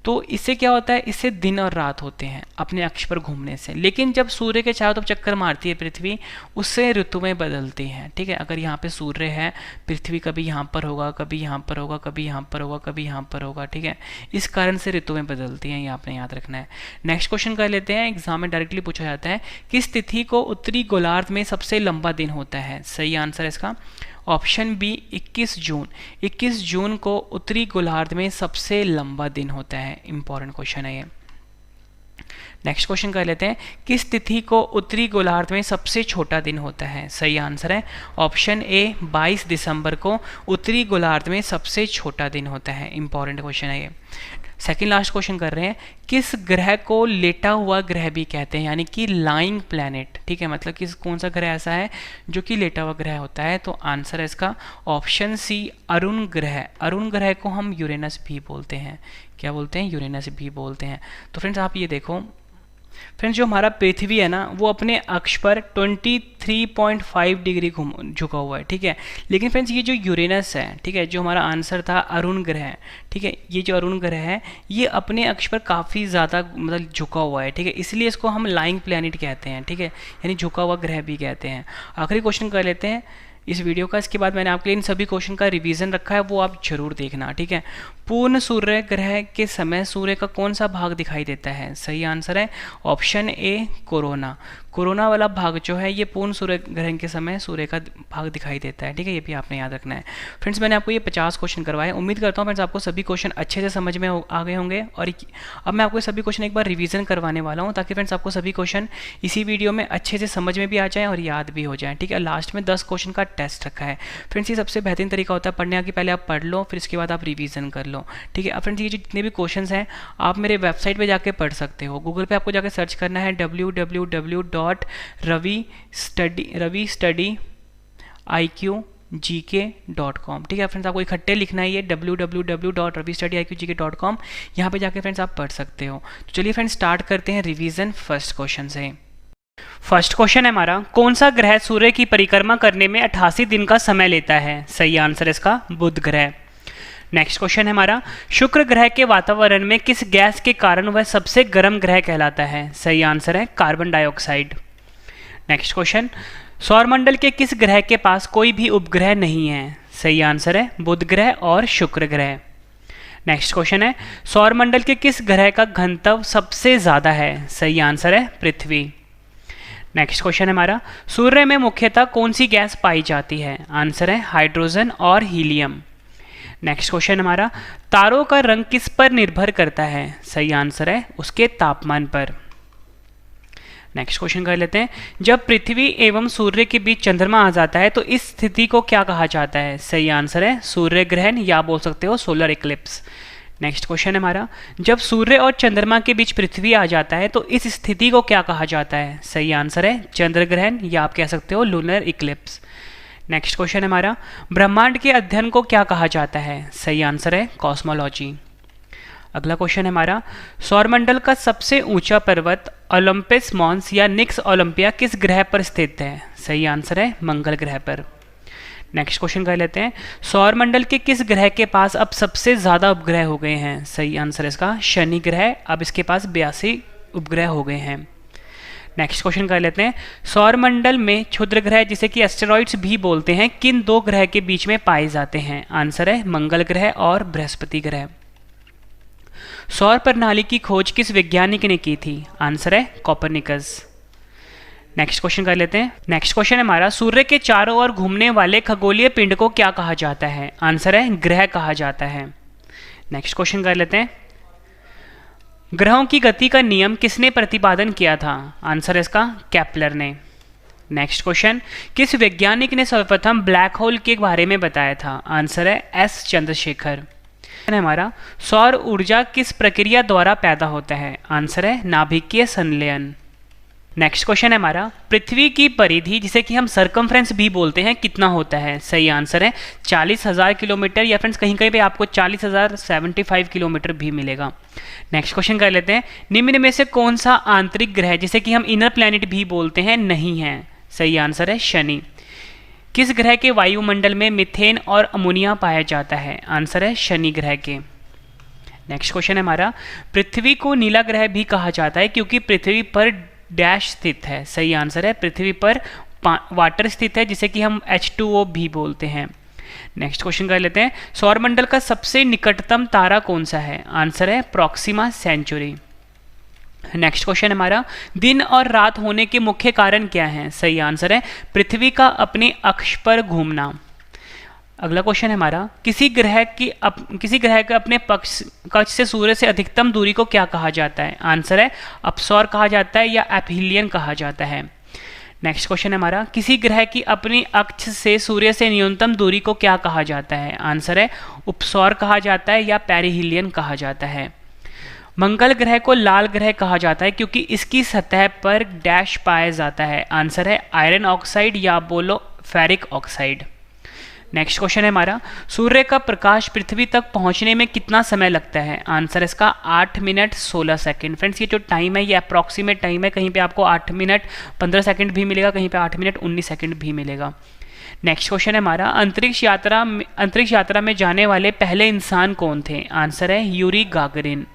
तो इससे क्या होता है? इससे दिन और रात होते हैं अपने अक्ष पर घूमने से। लेकिन जब सूर्य के चारों तरफ चक्कर मारती है पृथ्वी, उससे ऋतुएं बदलती हैं। ठीक है, अगर यहाँ पे सूर्य है, पृथ्वी कभी यहाँ पर होगा, कभी यहाँ पर होगा, कभी यहाँ पर होगा, कभी यहाँ पर होगा। ठीक है, इस कारण से ऋतुएं बदलती हैं, ये आपने याद रखना है। नेक्स्ट क्वेश्चन कर लेते हैं, एग्जाम में डायरेक्टली पूछा जाता है, किस तिथि को उत्तरी गोलार्ध में सबसे लंबा दिन होता है? सही आंसर है इसका ऑप्शन बी, 21 जून। 21 जून को उत्तरी गोलार्ध में सबसे लंबा दिन होता है। इंपॉर्टेंट क्वेश्चन है ये। नेक्स्ट क्वेश्चन कर लेते हैं, किस तिथि को उत्तरी गोलार्ध में सबसे छोटा दिन होता है? सही आंसर है ऑप्शन ए, 22 दिसंबर को उत्तरी गोलार्ध में सबसे छोटा दिन होता है। इंपॉर्टेंट क्वेश्चन है ये। सेकंड लास्ट क्वेश्चन कर रहे हैं, किस ग्रह को लेटा हुआ ग्रह भी कहते हैं, यानी कि लाइंग प्लैनेट? ठीक है, मतलब किस कौन सा ग्रह ऐसा है जो कि लेटा हुआ ग्रह होता है? तो आंसर है इसका ऑप्शन सी, अरुण ग्रह। अरुण ग्रह को हम यूरेनस भी बोलते हैं। क्या बोलते हैं? यूरेनस भी बोलते हैं। तो फ्रेंड्स आप ये देखो, फ्रेंड्स जो हमारा पृथ्वी है ना वो अपने अक्ष पर 23.5 डिग्री झुका हुआ है। ठीक है, लेकिन फ्रेंड्स ये जो यूरेनस है, ठीक है, जो हमारा आंसर था अरुण ग्रह, ठीक है, ये जो अरुण ग्रह है ये अपने अक्ष पर काफ़ी ज़्यादा मतलब झुका हुआ है। ठीक है, इसलिए इसको हम लाइंग प्लैनेट कहते हैं। ठीक है, यानी झुका हुआ ग्रह भी कहते हैं। आखिरी क्वेश्चन कर लेते हैं इस वीडियो का। इसके बाद मैंने आपके लिए इन सभी क्वेश्चन का रिवीजन रखा है, वो आप जरूर देखना। ठीक है, पूर्ण सूर्य ग्रह के समय सूर्य का कौन सा भाग दिखाई देता है? सही आंसर है ऑप्शन ए, कोरोना। कोरोना वाला भाग जो है ये पूर्ण सूर्य ग्रहण के समय सूर्य का भाग दिखाई देता है, ठीक है, ये भी आपने याद रखना है। फ्रेंड्स मैंने आपको ये 50 क्वेश्चन करवाए, उम्मीद करता हूँ फ्रेंड्स आपको सभी क्वेश्चन अच्छे से समझ में आ गए होंगे। और अब मैं आपको सभी क्वेश्चन एक बार रिवीजन करवाने वाला हूँ ताकि फ्रेंड्स आपको सभी क्वेश्चन इसी वीडियो में अच्छे से समझ में भी आ जाए और याद भी हो जाए, ठीक है। लास्ट में 10 क्वेश्चन का टेस्ट रखा है फ्रेंड्स, ये सबसे बेहतरीन तरीका होता है पढ़ने के, पहले आप पढ़ लो फिर इसके बाद आप रिवीजन कर लो, ठीक है। अब फ्रेंड्स ये जितने भी क्वेश्चन हैं आप मेरे वेबसाइट पे जाके पढ़ सकते हो। गूगल पे आपको जाके सर्च करना है www.ravistudiiqgk.com, ठीक है फ्रेंड्स, आपको इकट्ठे लिखना है ये www.ravistudiiqgk.com, यहाँ पे जाके फ्रेंड्स आप पढ़ सकते हो। तो चलिए फ्रेंड्स स्टार्ट करते हैं रिवीजन फर्स्ट क्वेश्चन से। फर्स्ट क्वेश्चन है हमारा, कौन सा ग्रह सूर्य की परिक्रमा करने में 88 दिन का समय लेता है? सही आंसर है इसका बुध ग्रह। नेक्स्ट क्वेश्चन है हमारा, शुक्र ग्रह के वातावरण में किस गैस के कारण वह सबसे गर्म ग्रह कहलाता है? सही आंसर है कार्बन डाइऑक्साइड। नेक्स्ट क्वेश्चन, सौरमंडल के किस ग्रह के पास कोई भी उपग्रह नहीं है? सही आंसर है बुध ग्रह और शुक्र ग्रह। नेक्स्ट क्वेश्चन है, सौरमंडल के किस ग्रह का घनत्व सबसे ज्यादा है? सही आंसर है पृथ्वी। नेक्स्ट क्वेश्चन है हमारा, सूर्य में मुख्यतः कौन सी गैस पाई जाती है? आंसर है हाइड्रोजन और हीलियम। नेक्स्ट क्वेश्चन हमारा, तारों का रंग किस पर निर्भर करता है? सही आंसर है उसके तापमान पर। नेक्स्ट क्वेश्चन कर लेते हैं, जब पृथ्वी एवं सूर्य के बीच चंद्रमा आ जाता है तो इस स्थिति को क्या कहा जाता है? सही आंसर है सूर्य ग्रहण या बोल सकते हो सोलर इक्लिप्स। नेक्स्ट क्वेश्चन है हमारा, जब सूर्य और चंद्रमा के बीच पृथ्वी आ जाता है तो इस स्थिति को क्या कहा जाता है? सही आंसर है चंद्र ग्रहण या आप कह सकते हो लूनर इक्लिप्स। नेक्स्ट क्वेश्चन है हमारा, ब्रह्मांड के अध्ययन को क्या कहा जाता है? सही आंसर है कॉस्मोलॉजी। अगला क्वेश्चन है हमारा, सौरमंडल का सबसे ऊंचा पर्वत ओलंपस मॉन्स या निक्स ओलंपिया किस ग्रह पर स्थित है? सही आंसर है मंगल ग्रह पर। नेक्स्ट क्वेश्चन कर लेते हैं, सौरमंडल के किस ग्रह के पास अब सबसे ज्यादा उपग्रह हो गए हैं? सही आंसर है इसका शनि ग्रह, अब इसके पास 82 उपग्रह हो गए हैं। नेक्स्ट क्वेश्चन कर लेते हैं, सौरमंडल में क्षुद्र ग्रह जिसे कि एस्टेरॉइड्स भी बोलते हैं किन दो ग्रह के बीच में पाए जाते हैं? आंसर है मंगल ग्रह और बृहस्पति ग्रह। सौर प्रणाली की खोज किस वैज्ञानिक ने की थी? आंसर है कोपरनिकस। नेक्स्ट क्वेश्चन कर लेते हैं, नेक्स्ट क्वेश्चन है हमारा, सूर्य के चारों ओर घूमने वाले खगोलीय पिंड को क्या कहा जाता है? आंसर है ग्रह कहा जाता है। नेक्स्ट क्वेश्चन कर लेते हैं, ग्रहों की गति का नियम किसने प्रतिपादन किया था? आंसर है इसका केपलर ने। नेक्स्ट क्वेश्चन, किस वैज्ञानिक ने सर्वप्रथम ब्लैक होल के बारे में बताया था? आंसर है एस चंद्रशेखर। हमारा, सौर ऊर्जा किस प्रक्रिया द्वारा पैदा होता है? आंसर है नाभिकीय संलयन। नेक्स्ट क्वेश्चन है हमारा, पृथ्वी की परिधि जिसे कि हम सरकमफ्रेंस भी बोलते हैं कितना होता है? सही आंसर है 40,000 किलोमीटर, या फ्रेंड्स कहीं कहीं पे आपको 40,075 किलोमीटर भी मिलेगा। नेक्स्ट क्वेश्चन कर लेते हैं, निम्न में से कौन सा आंतरिक ग्रह जिसे कि हम इनर प्लैनेट भी बोलते हैं नहीं है? सही आंसर है शनि। किस ग्रह के वायुमंडल में मीथेन और अमोनिया पाया जाता है? आंसर है शनि ग्रह के। नेक्स्ट क्वेश्चन है हमारा, पृथ्वी को नीला ग्रह भी कहा जाता है क्योंकि पृथ्वी पर डैश स्थित है? सही आंसर है पृथ्वी पर वाटर स्थित है जिसे कि हम H2O भी बोलते हैं। नेक्स्ट क्वेश्चन कर लेते हैं, सौरमंडल का सबसे निकटतम तारा कौन सा है? आंसर है प्रॉक्सिमा सेंचुरी। नेक्स्ट क्वेश्चन हमारा, दिन और रात होने के मुख्य कारण क्या हैं? सही आंसर है पृथ्वी का अपने अक्ष पर घूमना। अगला क्वेश्चन है हमारा, किसी ग्रह के अपने कक्ष से सूर्य से अधिकतम दूरी को क्या कहा जाता है? आंसर है अपसौर कहा जाता है या एपीलियन कहा जाता है। नेक्स्ट क्वेश्चन है हमारा, किसी ग्रह की अपनी अक्ष से सूर्य से न्यूनतम दूरी को क्या कहा जाता है? आंसर है उपसौर कहा जाता है या पेरिहिलियन कहा जाता है। मंगल ग्रह को लाल ग्रह कहा जाता है क्योंकि इसकी सतह पर डैश पाया जाता है। आंसर है आयरन ऑक्साइड या बोलो फेरिक ऑक्साइड। नेक्स्ट क्वेश्चन है हमारा, सूर्य का प्रकाश पृथ्वी तक पहुंचने में कितना समय लगता है? आंसर इसका 8 मिनट 16 सेकंड। फ्रेंड्स ये जो टाइम है ये अप्रॉक्सीमेट टाइम है, कहीं पे आपको 8 मिनट 15 सेकंड भी मिलेगा, कहीं पे 8 मिनट 19 सेकंड भी मिलेगा। नेक्स्ट क्वेश्चन है हमारा, अंतरिक्ष यात्रा में जाने वाले पहले इंसान कौन थे? आंसर है यूरी गागरिन।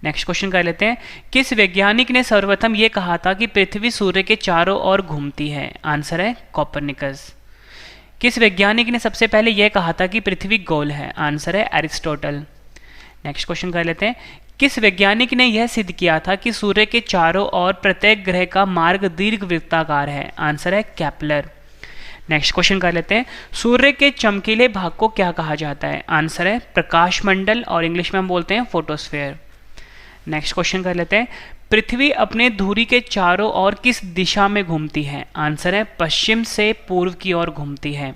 नेक्स्ट क्वेश्चन कर लेते हैं, किस वैज्ञानिक ने सर्वप्रथम ये कहा था कि पृथ्वी सूर्य के चारों ओर घूमती है? आंसर है कोपरनिकस। किस वैज्ञानिक ने सबसे पहले यह कहा था कि पृथ्वी गोल है? आंसर है एरिस्टोटल। नेक्स्ट क्वेश्चन कर लेते हैं, किस वैज्ञानिक ने यह सिद्ध किया था कि सूर्य के चारों ओर प्रत्येक ग्रह का मार्ग दीर्घवृत्ताकार है? आंसर है केपलर। नेक्स्ट क्वेश्चन कर लेते हैं। सूर्य के चमकीले भाग को क्या कहा जाता है? आंसर है प्रकाश मंडल, और इंग्लिश में हम बोलते हैं फोटोस्फेयर। नेक्स्ट क्वेश्चन कर लेते हैं। पृथ्वी अपने धुरी के चारों ओर किस दिशा में घूमती है? आंसर है पश्चिम से पूर्व की ओर घूमती है।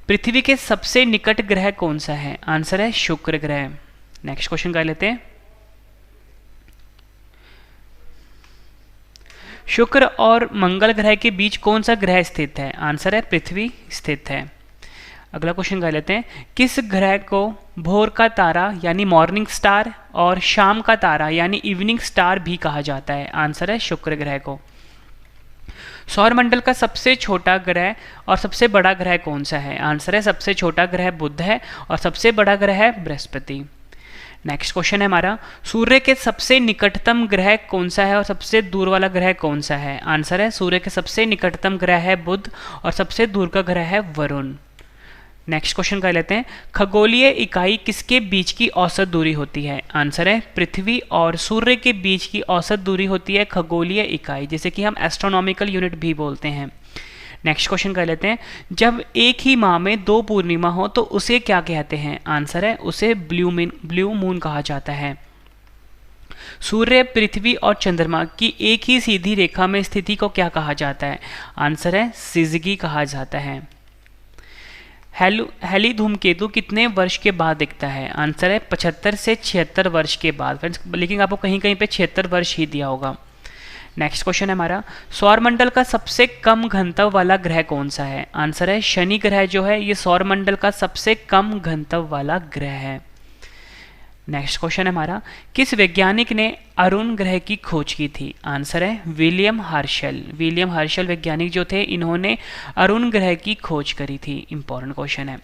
पृथ्वी के सबसे निकट ग्रह कौन सा है? आंसर है शुक्र ग्रह। नेक्स्ट क्वेश्चन कर लेते हैं। शुक्र और मंगल ग्रह के बीच कौन सा ग्रह स्थित है? आंसर है पृथ्वी स्थित है। अगला क्वेश्चन कर लेते हैं। किस ग्रह को भोर का तारा यानी मॉर्निंग स्टार और शाम का तारा यानी इवनिंग स्टार भी कहा जाता है? आंसर है शुक्र ग्रह को। सौरमंडल का सबसे छोटा ग्रह और सबसे बड़ा ग्रह कौन सा है? आंसर है सबसे छोटा ग्रह बुध है और सबसे बड़ा ग्रह है बृहस्पति। नेक्स्ट क्वेश्चन है हमारा। सूर्य के सबसे निकटतम ग्रह कौन सा है और सबसे दूर वाला ग्रह कौन सा है? आंसर है सूर्य के सबसे निकटतम ग्रह है बुध और सबसे दूर का ग्रह है वरुण। नेक्स्ट क्वेश्चन कर लेते हैं। खगोलीय इकाई किसके बीच की औसत दूरी होती है? आंसर है पृथ्वी और सूर्य के बीच की औसत दूरी होती है खगोलीय इकाई, जिसे कि हम एस्ट्रोनॉमिकल यूनिट भी बोलते हैं। नेक्स्ट क्वेश्चन कर लेते हैं। जब एक ही माह में दो पूर्णिमा हो तो उसे क्या कहते हैं? आंसर है उसे ब्लू मून कहा जाता है। सूर्य, पृथ्वी और चंद्रमा की एक ही सीधी रेखा में स्थिति को क्या कहा जाता है? आंसर है सिजगी कहा जाता है। हेली धूमकेतु कितने वर्ष के बाद दिखता है? आंसर है 75 से 76 वर्ष के बाद फ्रेंड्स, लेकिन आपको कहीं कहीं पे 76 वर्ष ही दिया होगा। नेक्स्ट क्वेश्चन है हमारा। सौरमंडल का सबसे कम घनत्व वाला ग्रह कौन सा है? आंसर है शनि ग्रह जो है ये सौरमंडल का सबसे कम घनत्व वाला ग्रह है। नेक्स्ट क्वेश्चन है हमारा। किस वैज्ञानिक ने अरुण ग्रह की खोज की थी? आंसर है विलियम हर्शल। विलियम हर्शल वैज्ञानिक जो थे इन्होंने अरुण ग्रह की खोज करी थी। इंपॉर्टेंट क्वेश्चन है।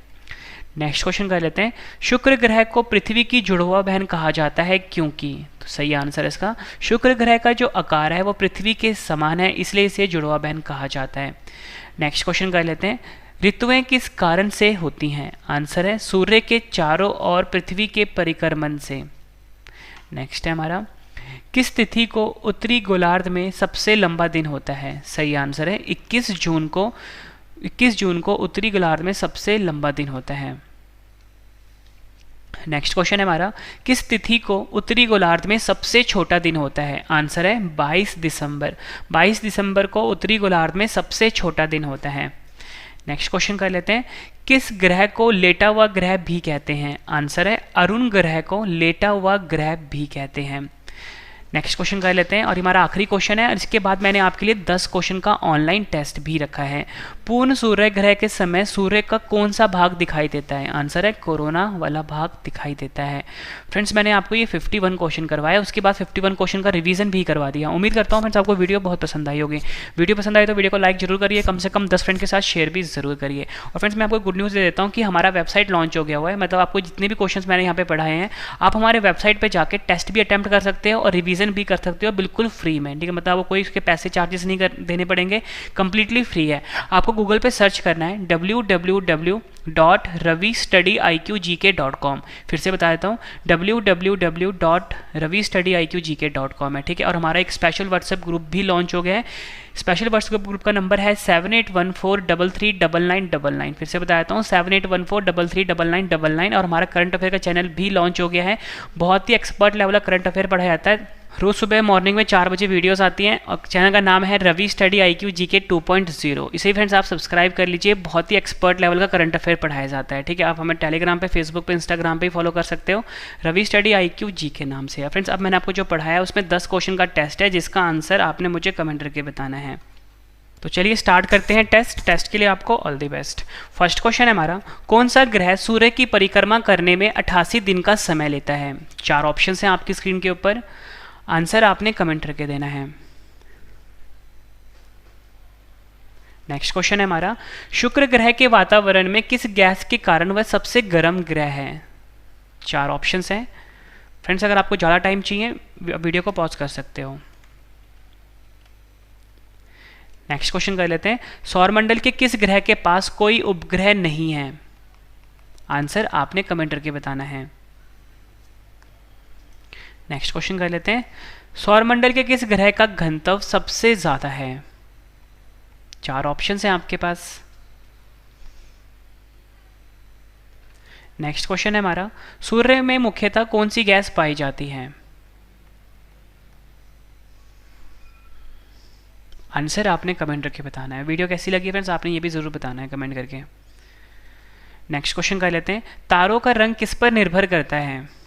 नेक्स्ट क्वेश्चन कर लेते हैं। शुक्र ग्रह को पृथ्वी की जुड़वा बहन कहा जाता है क्योंकि? तो सही आंसर है इसका, शुक्र ग्रह का जो आकार है वो पृथ्वी के समान है, इसलिए इसे जुड़वा बहन कहा जाता है। नेक्स्ट क्वेश्चन कर लेते हैं। ऋतुएं किस कारण से होती हैं? आंसर है सूर्य के चारों ओर पृथ्वी के परिक्रमण से। नेक्स्ट है हमारा। किस तिथि को उत्तरी गोलार्ध में सबसे लंबा दिन होता है? सही आंसर है 21 जून को उत्तरी गोलार्ध में सबसे लंबा दिन होता है। नेक्स्ट क्वेश्चन है हमारा। किस तिथि को उत्तरी गोलार्ध में सबसे छोटा दिन होता है? आंसर है 22 दिसंबर। 22 दिसंबर को उत्तरी गोलार्ध में सबसे छोटा दिन होता है। नेक्स्ट क्वेश्चन कर लेते हैं। किस ग्रह को लेटा हुआ ग्रह भी कहते हैं? आंसर है अरुण ग्रह को लेटा हुआ ग्रह भी कहते हैं। नेक्स्ट क्वेश्चन कर लेते हैं और हमारा आखिरी क्वेश्चन है, और इसके बाद मैंने आपके लिए 10 क्वेश्चन का ऑनलाइन टेस्ट भी रखा है। पूर्ण सूर्य ग्रह के समय सूर्य का कौन सा भाग दिखाई देता है? आंसर है कोरोना वाला भाग दिखाई देता है। फ्रेंड्स मैंने आपको ये 51 क्वेश्चन करवाया, उसके बाद 51 क्वेश्चन का रिवीजन भी करवा दिया। उम्मीद करता हूँ फ्रेंड्स आपको वीडियो बहुत पसंद आई होगी। वीडियो पसंद आई तो वीडियो को लाइक जरूर करिए, कम से कम 10 फ्रेंड के साथ शेयर भी जरूर करिए। और फ्रेंड्स मैं आपको गुड न्यूज़ दे देता हूँ कि हमारा वेबसाइट लॉन्च हो गया हुआ है, मतलब आपको जितने भी क्वेश्चन मैंने यहाँ पे पढ़ाए हैं आप हमारे वेबसाइट पर जाकर टेस्ट भी अटैम्प्ट कर सकते हो और रिवीजन भी कर सकते हो बिल्कुल फ्री में। ठीक है, मतलब आपको कोई उसके पैसे चार्जेस नहीं देने पड़ेंगे, कंप्लीटली फ्री है। आपको गूगल पे सर्च करना है www.ravistudiiqgk.com। फिर से बता देता हूँ www.ravistudiiqgk.com है। ठीक है, और हमारा एक स्पेशल व्हाट्सएप ग्रुप भी लॉन्च हो गया है। स्पेशल व्हाट्सएप ग्रुप का नंबर है 7814339999। फिर से बता देता हूँ 7814339999। और हमारा करंट अफेयर का चैनल भी लॉन्च हो गया है। बहुत ही एक्सपर्ट लेवल का करंट अफेयर पढ़ाया जाता है। रोज़ सुबह मॉर्निंग में 4 बजे वीडियोस आती हैं और चैनल का नाम है रवि स्टडी IQ GK 2.0। इसे फ्रेंड्स आप सब्सक्राइब कर लीजिए, बहुत ही एक्सपर्ट लेवल का करंट अफेयर पढ़ाया जाता है। ठीक है, आप हमें टेलीग्राम पे, फेसबुक पे, इंस्टाग्राम पे फॉलो कर सकते हो रवि स्टडी IQ GK नाम से। फ्रेंड्स अब मैंने आपको जो पढ़ाया है उसमें 10 क्वेश्चन का टेस्ट है जिसका आंसर आपने मुझे कमेंट करके बताना है। तो चलिए स्टार्ट करते हैं टेस्ट के लिए आपको all the best. First question है हमारा, कौन सा ग्रह सूर्य की परिक्रमा करने में 88 दिन का समय लेता है? 4 ऑप्शन हैं आपकी स्क्रीन के ऊपर, आंसर आपने कमेंट करके देना है। नेक्स्ट क्वेश्चन है हमारा, शुक्र ग्रह के वातावरण में किस गैस के कारण वह सबसे गर्म ग्रह है? 4 ऑप्शंस हैं फ्रेंड्स, अगर आपको ज़्यादा टाइम चाहिए वीडियो को पॉज कर सकते हो। नेक्स्ट क्वेश्चन कर लेते हैं, सौरमंडल के किस ग्रह के पास कोई उपग्रह नहीं है? आंसर आपने कमेंट करके बताना है। नेक्स्ट क्वेश्चन कर लेते हैं, सौरमंडल के किस ग्रह का घनत्व सबसे ज़्यादा है? 4 ऑप्शन हैं आपके पास। नेक्स्ट क्वेश्चन है हमारा, सूर्य में मुख्यतः कौन सी गैस पाई जाती है? आंसर आपने कमेंट करके बताना है। वीडियो कैसी लगी फ्रेंड्स आपने ये भी ज़रूर बताना है कमेंट करके। नेक्स्ट क्वेश्चन कर लेते हैं, तारों का रंग किस पर निर्भर करता है?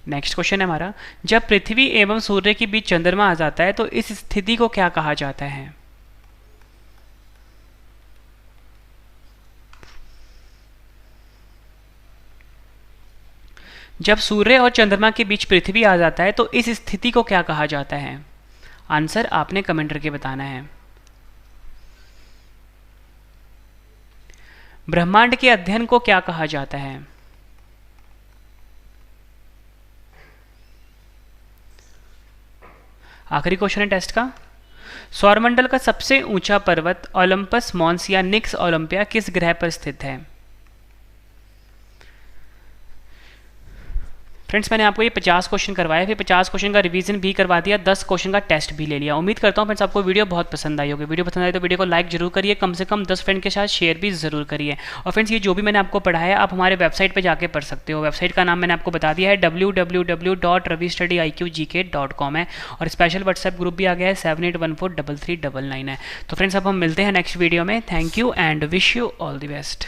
नेक्स्ट क्वेश्चन है हमारा, जब पृथ्वी एवं सूर्य के बीच चंद्रमा आ जाता है तो इस स्थिति को क्या कहा जाता है? जब सूर्य और चंद्रमा के बीच पृथ्वी आ जाता है तो इस स्थिति को क्या कहा जाता है? आंसर आपने कमेंट करके बताना है। ब्रह्मांड के अध्ययन को क्या कहा जाता है? आखिरी क्वेश्चन है टेस्ट का, सौरमंडल का सबसे ऊंचा पर्वत ओलंपस मॉन्स या निक्स ओलंपिया किस ग्रह पर स्थित है? फ्रेंड्स मैंने आपको ये 50 क्वेश्चन करवाया, फिर 50 क्वेश्चन का रिवीजन भी करवा दिया, 10 क्वेश्चन का टेस्ट भी ले लिया। उम्मीद करता हूँ फ्रेंड्स आपको वीडियो बहुत पसंद आई होगी। वीडियो पसंद आई तो वीडियो को लाइक जरूर करिए, कम से कम 10 फ्रेंड के साथ शेयर भी जरूर करिए। और फ्रेंड्स ये जो भी मैंने आपको पढ़ाया आप हमारे वेबसाइट पर जाके पढ़ सकते हो। वेबसाइट का नाम मैंने आपको बता दिया है www.ravistudyIQGK.com है, और स्पेशल व्हाट्सएप ग्रुप भी आ गया है 78143399 है। तो फ्रेंड्स अब हम मिलते हैं नेक्स्ट वीडियो में। Thank you and wish you all the best.